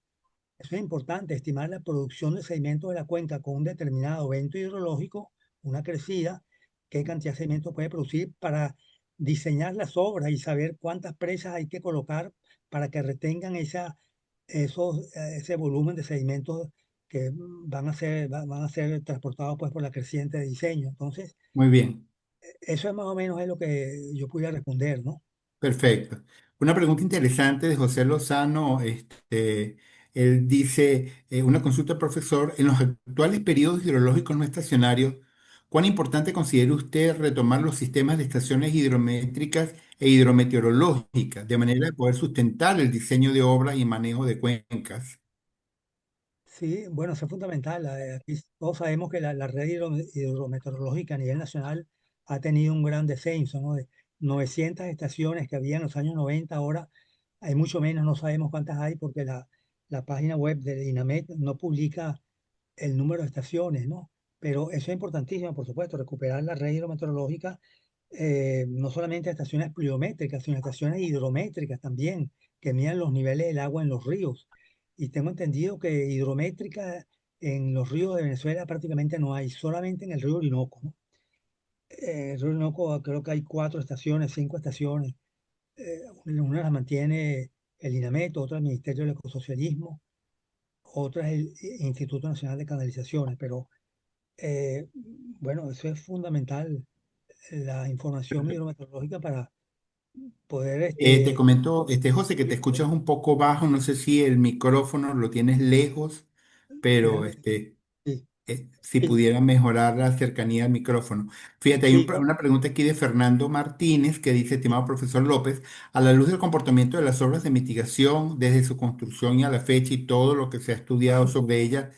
Speaker 3: Eso es importante, estimar la producción de sedimentos de la cuenca con un determinado evento hidrológico, una crecida, qué cantidad de sedimentos puede producir para diseñar las obras y saber cuántas presas hay que colocar para que retengan ese volumen de sedimentos que van a ser transportados pues, por la creciente de diseño. Entonces,
Speaker 2: muy bien.
Speaker 3: eso es más o menos es lo que yo pudiera responder, ¿no?
Speaker 2: Perfecto. Una pregunta interesante de José Lozano. Él dice, una consulta al profesor, en los actuales periodos hidrológicos no estacionarios, ¿cuán importante considera usted retomar los sistemas de estaciones hidrométricas e hidrometeorológicas de manera de poder sustentar el diseño de obras y manejo de cuencas?
Speaker 3: Sí, bueno, eso es fundamental. Aquí todos sabemos que la red hidrometeorológica a nivel nacional ha tenido un gran descenso, ¿no? De 900 estaciones que había en los años 90, ahora hay mucho menos, no sabemos cuántas hay porque la página web de INAMET no publica el número de estaciones, ¿no? Pero eso es importantísimo, por supuesto, recuperar la red hidrometeorológica, no solamente estaciones pluviométricas, sino estaciones hidrométricas también, que midan los niveles del agua en los ríos. Y tengo entendido que hidrométrica en los ríos de Venezuela prácticamente no hay, solamente en el río Orinoco, ¿no? El río Orinoco creo que hay 4 estaciones, 5 estaciones. Una las mantiene el INAMET, otra el Ministerio del Ecosocialismo, otra es el Instituto Nacional de Canalizaciones, pero eh, bueno, eso es fundamental, la información hidrometeorológica para poder,
Speaker 2: Te comento, José, que te
Speaker 3: sí,
Speaker 2: escuchas un poco bajo, no sé si el micrófono lo tienes lejos, pero
Speaker 3: déjame, sí,
Speaker 2: si
Speaker 3: sí,
Speaker 2: pudiera mejorar la cercanía al micrófono. Fíjate, hay
Speaker 3: sí, no,
Speaker 2: una pregunta aquí de Fernando Martínez que dice, estimado profesor López, a la luz del comportamiento de las obras de mitigación desde su construcción y a la fecha y todo lo que se ha estudiado sobre ellas,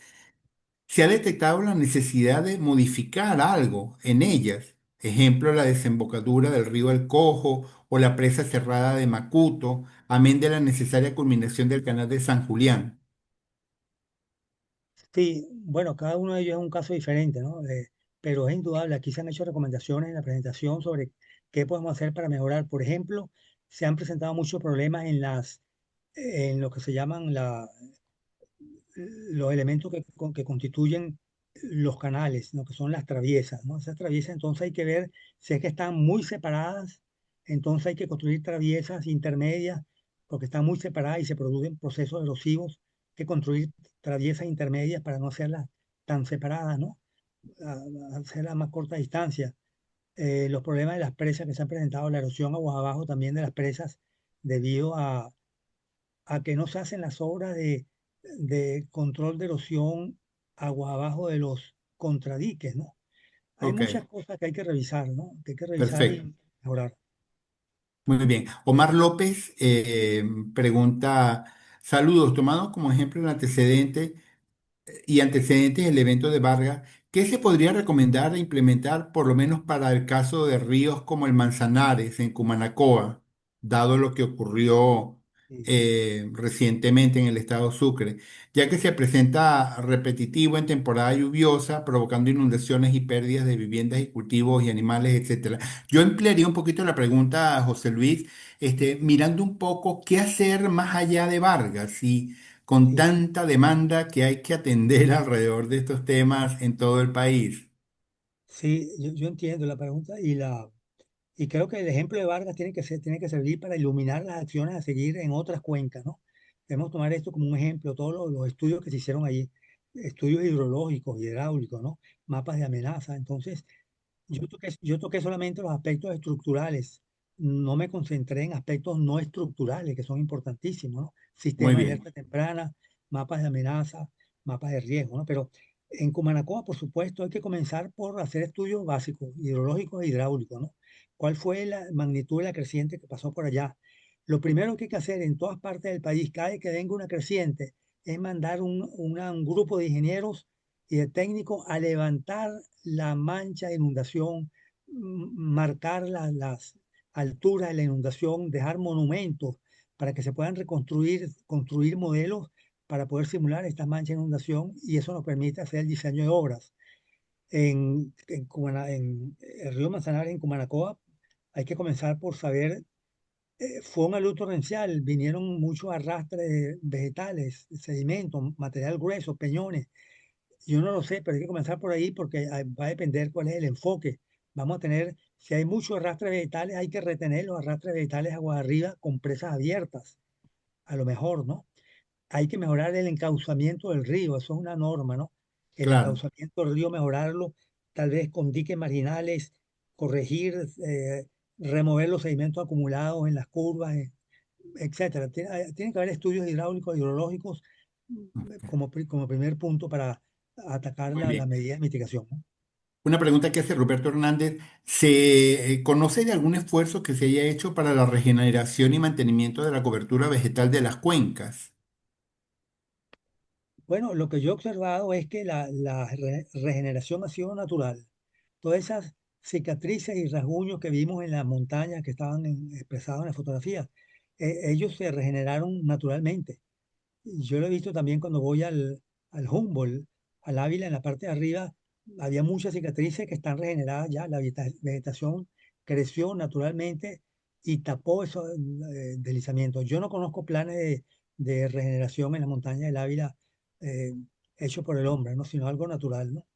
Speaker 2: ¿se ha detectado la necesidad de modificar algo en ellas? Ejemplo, la desembocadura del río El Cojo o la presa cerrada de Macuto, amén de la necesaria culminación del canal de San Julián.
Speaker 3: Sí, bueno, cada uno de ellos es un caso diferente, ¿no? Pero es indudable, aquí se han hecho recomendaciones en la presentación sobre qué podemos hacer para mejorar. Por ejemplo, se han presentado muchos problemas en lo que se llaman los elementos que constituyen los canales, ¿no? Que son las traviesas, ¿no? Esas traviesas, entonces hay que ver si es que están muy separadas, entonces hay que construir traviesas intermedias, porque están muy separadas y se producen procesos erosivos, hay que construir traviesas intermedias para no hacerlas tan separadas, ¿no? Hacerlas a más corta distancia. Los problemas de las presas que se han presentado, la erosión aguas abajo también de las presas, debido a que no se hacen las obras de control de erosión aguas abajo de los contradiques, ¿no? Hay
Speaker 2: Ok,
Speaker 3: muchas cosas que hay que revisar, ¿no? Que hay que revisar
Speaker 2: perfecto.
Speaker 3: y mejorar.
Speaker 2: Muy bien. Omar López pregunta, saludos, tomando como ejemplo el antecedente y antecedentes del evento de Vargas, ¿qué se podría recomendar e implementar por lo menos para el caso de ríos como el Manzanares en Cumanacoa, dado lo que ocurrió
Speaker 3: Sí,
Speaker 2: recientemente en el estado Sucre, ya que se presenta repetitivo en temporada lluviosa, provocando inundaciones y pérdidas de viviendas y cultivos y animales, etcétera? Yo emplearía un poquito la pregunta a José Luis, mirando un poco qué hacer más allá de Vargas y con
Speaker 3: sí,
Speaker 2: tanta demanda que hay que atender alrededor de estos temas en todo el país.
Speaker 3: sí, yo entiendo la pregunta y creo que el ejemplo de Vargas tiene que servir para iluminar las acciones a seguir en otras cuencas, ¿no? Debemos tomar esto como un ejemplo, todos los estudios que se hicieron allí, estudios hidrológicos, hidráulicos, ¿no? Mapas de amenaza. Entonces, yo toqué solamente los aspectos estructurales, no me concentré en aspectos no estructurales, que son importantísimos, ¿no?
Speaker 2: Muy
Speaker 3: Sistemas de
Speaker 2: bien,
Speaker 3: alerta temprana, mapas de amenaza, mapas de riesgo, ¿no? Pero en Cumanacoa, por supuesto, hay que comenzar por hacer estudios básicos, hidrológicos e hidráulicos, ¿no? ¿Cuál fue la magnitud de la creciente que pasó por allá? Lo primero que hay que hacer en todas partes del país, cada vez que venga una creciente, es mandar un grupo de ingenieros y de técnicos a levantar la mancha de inundación, marcar las alturas de la inundación, dejar monumentos para que se puedan construir modelos para poder simular estas manchas de inundación y eso nos permite hacer el diseño de obras. En el río Manzanares, en Cumanacoa, hay que comenzar por saber, fue un alud torrencial, vinieron muchos arrastres vegetales, sedimentos, material grueso, peñones, yo no lo sé, pero hay que comenzar por ahí porque va a depender cuál es el enfoque. Vamos a tener, si hay muchos arrastres vegetales, hay que retener los arrastres vegetales aguas arriba con presas abiertas, a lo mejor, ¿no? Hay que mejorar el encauzamiento del río, eso es una norma, ¿no? El
Speaker 2: claro.
Speaker 3: encauzamiento del río, mejorarlo, tal vez con diques marginales, corregir, remover los sedimentos acumulados en las curvas, etcétera. Tiene que haber estudios hidráulicos, hidrológicos como primer punto para atacar
Speaker 2: Muy
Speaker 3: la
Speaker 2: bien.
Speaker 3: medida de mitigación, ¿no?
Speaker 2: Una pregunta que hace Roberto Hernández. ¿Se conoce de algún esfuerzo que se haya hecho para la regeneración y mantenimiento de la cobertura vegetal de las cuencas?
Speaker 3: Bueno, lo que yo he observado es que la regeneración ha sido natural. Todas esas cicatrices y rasguños que vimos en las montañas que estaban expresados en la fotografía, ellos se regeneraron naturalmente. Yo lo he visto también cuando voy al Humboldt, al Ávila, en la parte de arriba, había muchas cicatrices que están regeneradas ya, la vegetación creció naturalmente y tapó esos deslizamientos. Yo no conozco planes de regeneración en la montaña del Ávila eh, hechos por el hombre, ¿no? Sino algo natural, ¿no?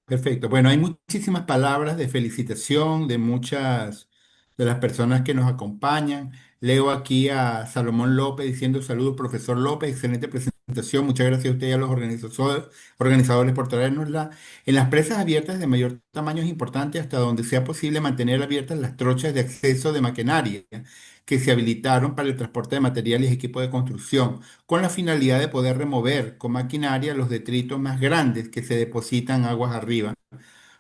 Speaker 2: Perfecto. Bueno, hay muchísimas palabras de felicitación de muchas de las personas que nos acompañan. Leo aquí a Salomón López diciendo saludos, profesor López, excelente presentación. Muchas gracias a usted y a los organizadores por traernosla. En las presas abiertas de mayor tamaño es importante hasta donde sea posible mantener abiertas las trochas de acceso de maquinaria que se habilitaron para el transporte de materiales y equipo de construcción con la finalidad de poder remover con maquinaria los detritos más grandes que se depositan aguas arriba,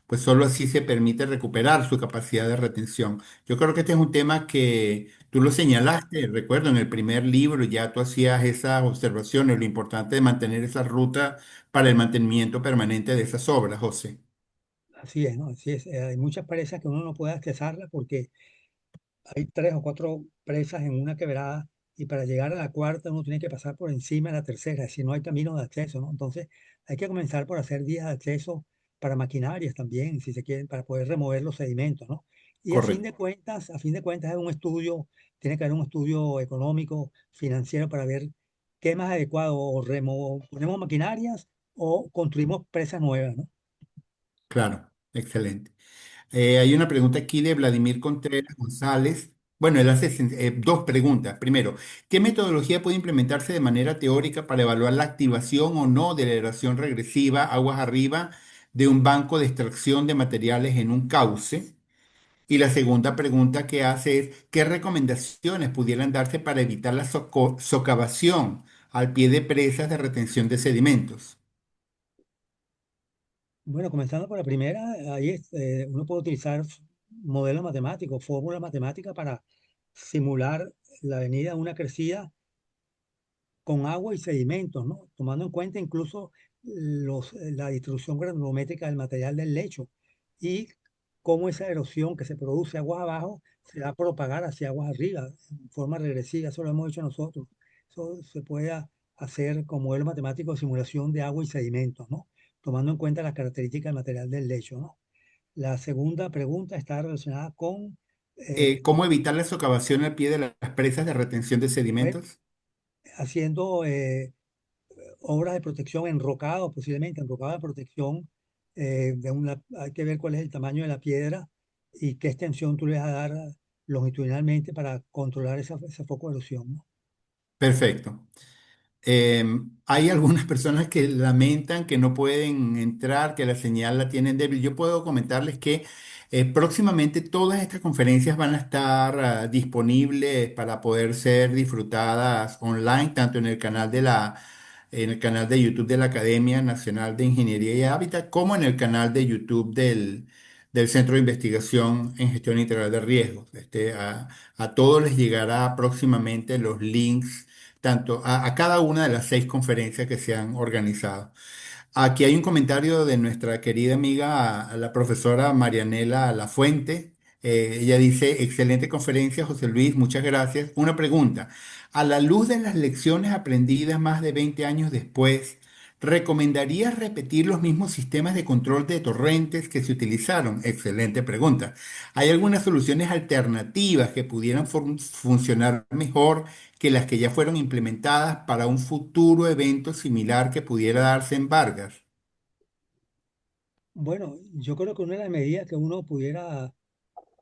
Speaker 2: pues solo así se permite recuperar su capacidad de retención. Yo creo que este es un tema que tú lo señalaste, recuerdo, en el primer libro ya tú hacías esas observaciones, lo importante de mantener esa ruta para el mantenimiento permanente de esas obras, José.
Speaker 3: Así es, ¿no? Así es. Hay muchas presas que uno no puede accesarlas porque hay tres o cuatro presas en una quebrada y para llegar a la cuarta uno tiene que pasar por encima de la tercera, es decir, no hay camino de acceso, ¿no? Entonces hay que comenzar por hacer vías de acceso para maquinarias también, si se quieren, para poder remover los sedimentos, ¿no? Y
Speaker 2: Correcto.
Speaker 3: a fin de cuentas es un estudio, tiene que haber un estudio económico, financiero para ver qué es más adecuado, o ponemos maquinarias o construimos presas nuevas, ¿no?
Speaker 2: Claro, excelente. Hay una pregunta aquí de Vladimir Contreras González. Bueno, él hace dos preguntas. Primero, ¿qué metodología puede implementarse de manera teórica para evaluar la activación o no de la erosión regresiva aguas arriba de un banco de extracción de materiales en un cauce? Y la segunda pregunta que hace es, ¿qué recomendaciones pudieran darse para evitar la socavación al pie de presas de retención de sedimentos?
Speaker 3: Bueno, comenzando por la primera, uno puede utilizar modelos matemáticos, fórmulas matemáticas para simular la venida de una crecida con agua y sedimentos, ¿no? Tomando en cuenta incluso la distribución granulométrica del material del lecho y cómo esa erosión que se produce aguas abajo se va a propagar hacia aguas arriba en forma regresiva. Eso lo hemos hecho nosotros. Eso se puede hacer con modelo matemático de simulación de agua y sedimentos, ¿no? Tomando en cuenta las características del material del lecho, ¿no? La segunda pregunta está relacionada con,
Speaker 2: ¿Cómo evitar la socavación al pie de las presas de retención de
Speaker 3: bueno,
Speaker 2: sedimentos?
Speaker 3: haciendo obras de protección enrocado, posiblemente enrocado de protección, hay que ver cuál es el tamaño de la piedra y qué extensión tú le vas a dar longitudinalmente para controlar ese foco de erosión, ¿no?
Speaker 2: Perfecto. Hay algunas personas que lamentan que no pueden entrar, que la señal la tienen débil. Yo puedo comentarles que próximamente todas estas conferencias van a estar disponibles para poder ser disfrutadas online, tanto en el canal de YouTube de la Academia Nacional de Ingeniería y Hábitat, como en el canal de YouTube del Centro de Investigación en Gestión Integral de Riesgos. A todos les llegará próximamente los links tanto a cada una de las 6 conferencias que se han organizado. Aquí hay un comentario de nuestra querida amiga, la profesora Marianela Lafuente. Ella dice, excelente conferencia, José Luis, muchas gracias. Una pregunta, a la luz de las lecciones aprendidas más de 20 años después, ¿recomendarías repetir los mismos sistemas de control de torrentes que se utilizaron? Excelente pregunta. ¿Hay algunas soluciones alternativas que pudieran funcionar mejor que las que ya fueron implementadas para un futuro evento similar que pudiera darse en Vargas?
Speaker 3: Bueno, yo creo que una de las medidas que uno pudiera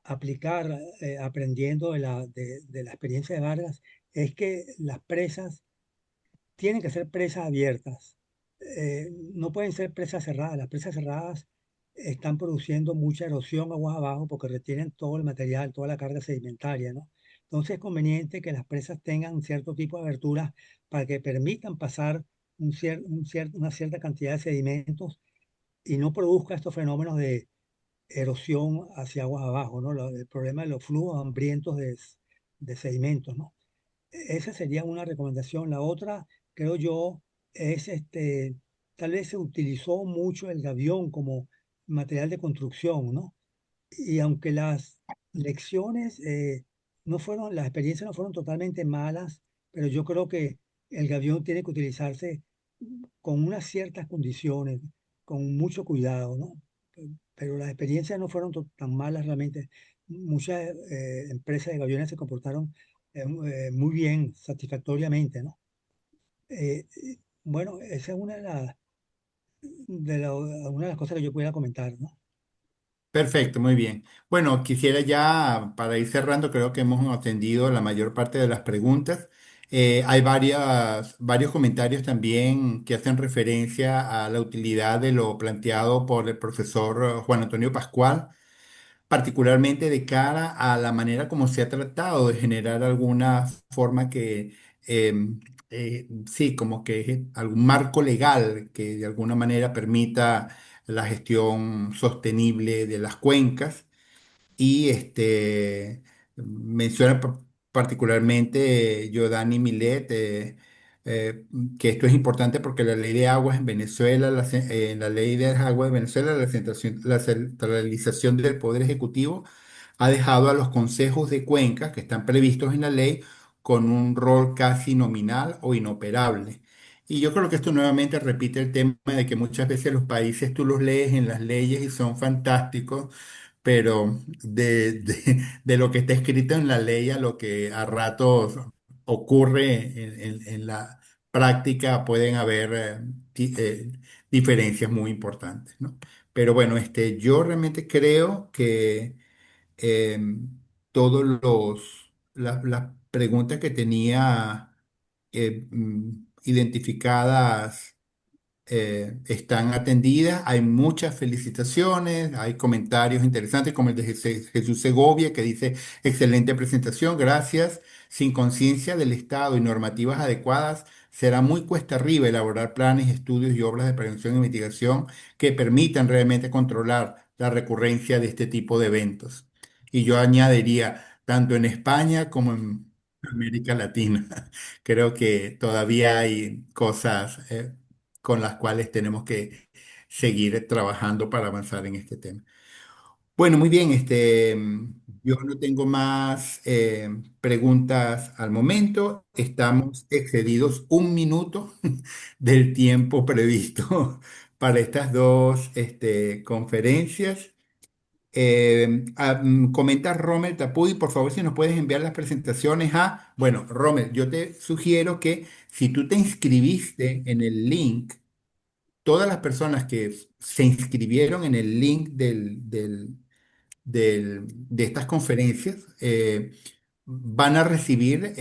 Speaker 3: aplicar aprendiendo de la experiencia de Vargas es que las presas tienen que ser presas abiertas. No pueden ser presas cerradas. Las presas cerradas están produciendo mucha erosión aguas abajo porque retienen todo el material, toda la carga sedimentaria, ¿no? Entonces es conveniente que las presas tengan cierto tipo de aberturas para que permitan pasar una cierta cantidad de sedimentos y no produzca estos fenómenos de erosión hacia aguas abajo, ¿no? El problema de los flujos hambrientos de sedimentos, ¿no? Esa sería una recomendación. La otra, creo yo, es tal vez se utilizó mucho el gavión como material de construcción, ¿no? Y aunque las lecciones las experiencias no fueron totalmente malas, pero yo creo que el gavión tiene que utilizarse con unas ciertas condiciones, con mucho cuidado, ¿no? Pero las experiencias no fueron tan malas realmente. Muchas empresas de gaviones se comportaron muy bien, satisfactoriamente, ¿no? Bueno, esa es una de las cosas que yo pudiera comentar, ¿no?
Speaker 2: Perfecto, muy bien. Bueno, quisiera ya, para ir cerrando, creo que hemos atendido la mayor parte de las preguntas. Hay varios comentarios también que hacen referencia a la utilidad de lo planteado por el profesor Juan Antonio Pascual, particularmente de cara a la manera como se ha tratado de generar alguna forma sí, como que algún marco legal que de alguna manera permita la gestión sostenible de las cuencas y menciona particularmente Giordani Millet, que esto es importante porque la ley de aguas en Venezuela, la ley de aguas de Venezuela, la centralización del Poder Ejecutivo ha dejado a los consejos de cuencas que están previstos en la ley con un rol casi nominal o inoperable. Y yo creo que esto nuevamente repite el tema de que muchas veces los países tú los lees en las leyes y son fantásticos, pero de lo que está escrito en la ley a lo que a ratos ocurre en la práctica pueden haber diferencias muy importantes, ¿no? Pero bueno, yo realmente creo que eh, todos las preguntas que tenía identificadas están atendidas. Hay muchas felicitaciones, hay comentarios interesantes como el de Jesús Segovia que dice, excelente presentación, gracias. Sin conciencia del Estado y normativas adecuadas, será muy cuesta arriba elaborar planes, estudios y obras de prevención y mitigación que permitan realmente controlar la recurrencia de este tipo de eventos. Y yo añadiría, tanto en España como en América Latina. Creo que todavía hay cosas con las cuales tenemos que seguir trabajando para avanzar en este tema. Bueno, muy bien, yo no tengo más preguntas al momento. Estamos excedidos 1 minuto del tiempo previsto para estas dos conferencias. Comenta Rommel Tapuy, por favor, si nos puedes enviar las presentaciones a... Bueno, Rommel, yo te sugiero que si tú te inscribiste en el link, todas las personas que se inscribieron en el link de estas conferencias van a recibir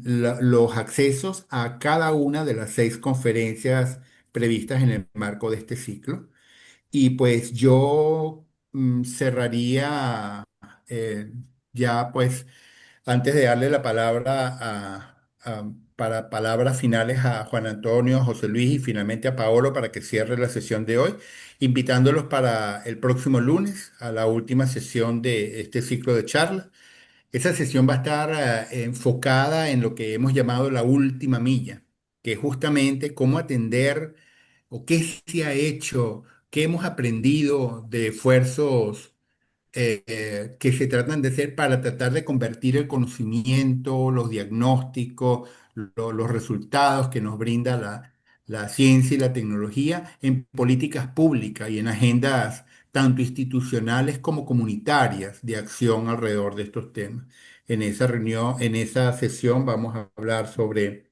Speaker 2: los accesos a cada una de las 6 conferencias previstas en el marco de este ciclo. Y pues yo cerraría ya pues antes de darle la palabra para palabras finales a Juan Antonio, a José Luis y finalmente a Paolo para que cierre la sesión de hoy, invitándolos para el próximo lunes a la última sesión de este ciclo de charlas. Esa sesión va a estar enfocada en lo que hemos llamado la última milla, que es justamente cómo atender o qué se ha hecho, qué hemos aprendido de esfuerzos que se tratan de hacer para tratar de convertir el conocimiento, los diagnósticos, los resultados que nos brinda la ciencia y la tecnología en políticas públicas y en agendas tanto institucionales como comunitarias de acción alrededor de estos temas. En esa reunión, en esa sesión vamos a hablar sobre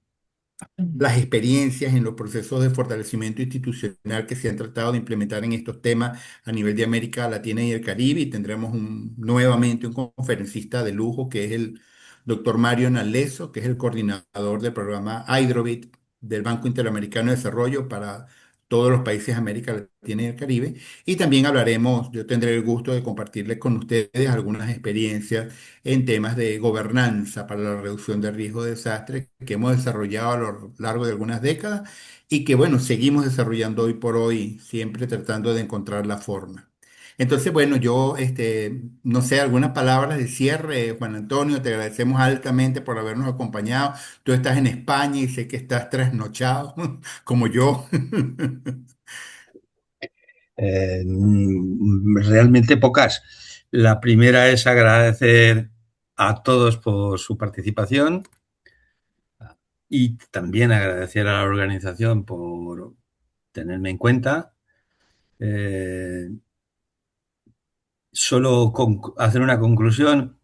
Speaker 2: las experiencias en los procesos de fortalecimiento institucional que se han tratado de implementar en estos temas a nivel de América Latina y el Caribe. Y tendremos nuevamente un conferencista de lujo que es el doctor Mario Naleso, que es el coordinador del programa Hydrobit del Banco Interamericano de Desarrollo para todos los países de América Latina y el Caribe. Y también hablaremos, yo tendré el gusto de compartirles con ustedes algunas experiencias en temas de gobernanza para la reducción de riesgo de desastres que hemos desarrollado a lo largo de algunas décadas y que, bueno, seguimos desarrollando hoy por hoy, siempre tratando de encontrar la forma. Entonces, bueno, yo, no sé, algunas palabras de cierre, Juan Antonio, te agradecemos altamente por habernos acompañado. Tú estás en España y sé que estás trasnochado, como yo.
Speaker 4: Realmente pocas. La primera es agradecer a todos por su participación y también agradecer a la organización por tenerme en cuenta. Solo hacer una conclusión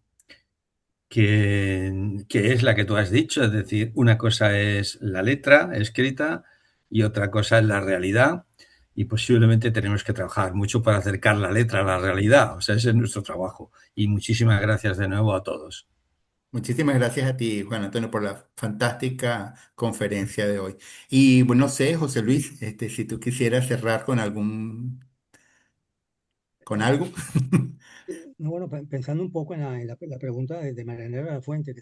Speaker 4: que es la que tú has dicho, es decir, una cosa es la letra escrita y otra cosa es la realidad y posiblemente tenemos que trabajar mucho para acercar la letra a la realidad, o sea, ese es nuestro trabajo y muchísimas gracias de nuevo a todos.
Speaker 2: Muchísimas gracias a ti, Juan Antonio, por la fantástica conferencia de hoy. Y bueno, no sé, José Luis, si tú quisieras cerrar con algo.
Speaker 3: No, bueno, pensando un poco en la pregunta de Marianela de la Fuente,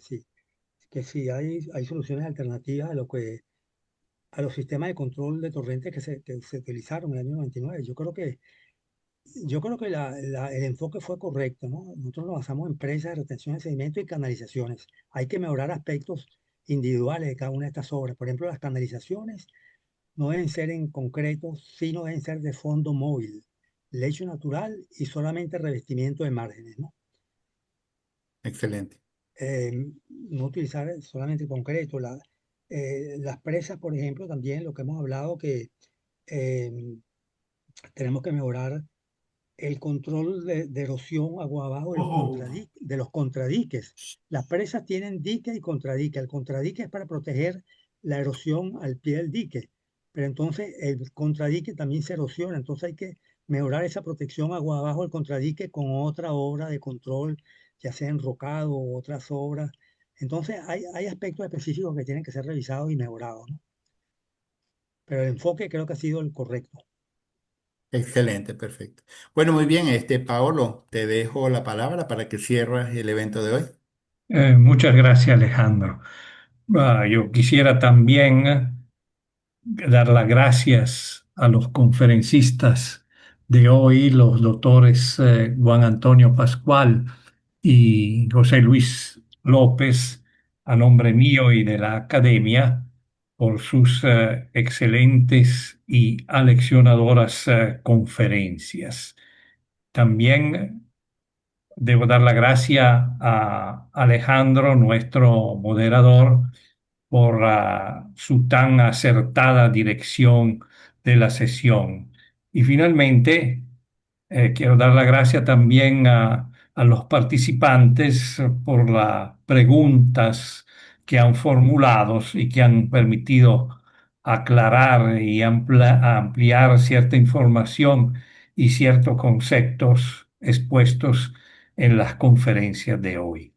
Speaker 3: que sí hay soluciones alternativas a los sistemas de control de torrentes que se utilizaron en el año 99. Yo creo que el enfoque fue correcto, ¿no? Nosotros nos basamos en presas de retención de sedimentos y canalizaciones. Hay que mejorar aspectos individuales de cada una de estas obras. Por ejemplo, las canalizaciones no deben ser en concreto, sino deben ser de fondo móvil, lecho natural y solamente revestimiento de márgenes, ¿no?
Speaker 2: Excelente.
Speaker 3: Eh, no utilizar solamente concreto. Las presas, por ejemplo, también lo que hemos hablado, que eh, tenemos que mejorar el control de erosión agua abajo de los contradiques. Las presas tienen dique y contradique. El contradique es para proteger la erosión al pie del dique, pero entonces el contradique también se erosiona, entonces hay que mejorar esa protección agua abajo del contradique con otra obra de control, ya sea enrocado o otras obras. Entonces hay aspectos específicos que tienen que ser revisados y mejorados, ¿no? Pero el enfoque creo que ha sido el correcto.
Speaker 2: Excelente, perfecto. Bueno, muy bien, Paolo, te dejo la palabra para que cierres el evento de hoy.
Speaker 5: Muchas gracias, Alejandro. Yo quisiera también dar las gracias a los conferencistas de hoy, los doctores Juan Antonio Pascual y José Luis López, a nombre mío y de la academia, por sus excelentes y aleccionadoras conferencias. También debo dar la gracia a Alejandro, nuestro moderador, por su tan acertada dirección de la sesión. Y finalmente, quiero dar la gracia también a los participantes por las preguntas que han formulado y que han permitido aclarar y ampliar cierta información y ciertos conceptos expuestos en las conferencias de hoy.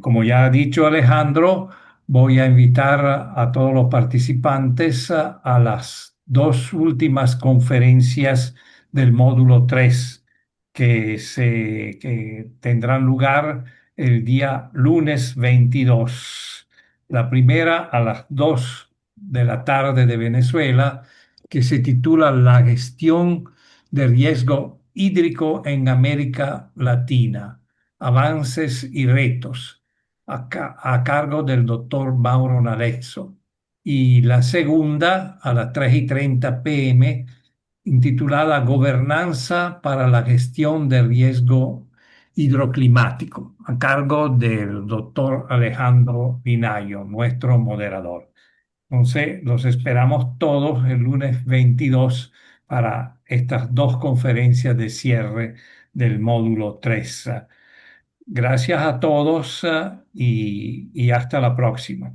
Speaker 5: Como ya ha dicho Alejandro, voy a invitar a todos los participantes a las dos últimas conferencias del módulo 3 que tendrán lugar el día lunes 22. La primera a las 2 de la tarde de Venezuela, que se titula La gestión de riesgo hídrico en América Latina, avances y retos, a cargo del doctor Mauro Narezzo. Y la segunda a las 3:30 p.m., intitulada Gobernanza para la gestión de riesgo hidroclimático, a cargo del doctor Alejandro Pinayo, nuestro moderador. Entonces, los esperamos todos el lunes 22 para estas dos conferencias de cierre del módulo 3. Gracias a todos y hasta la próxima.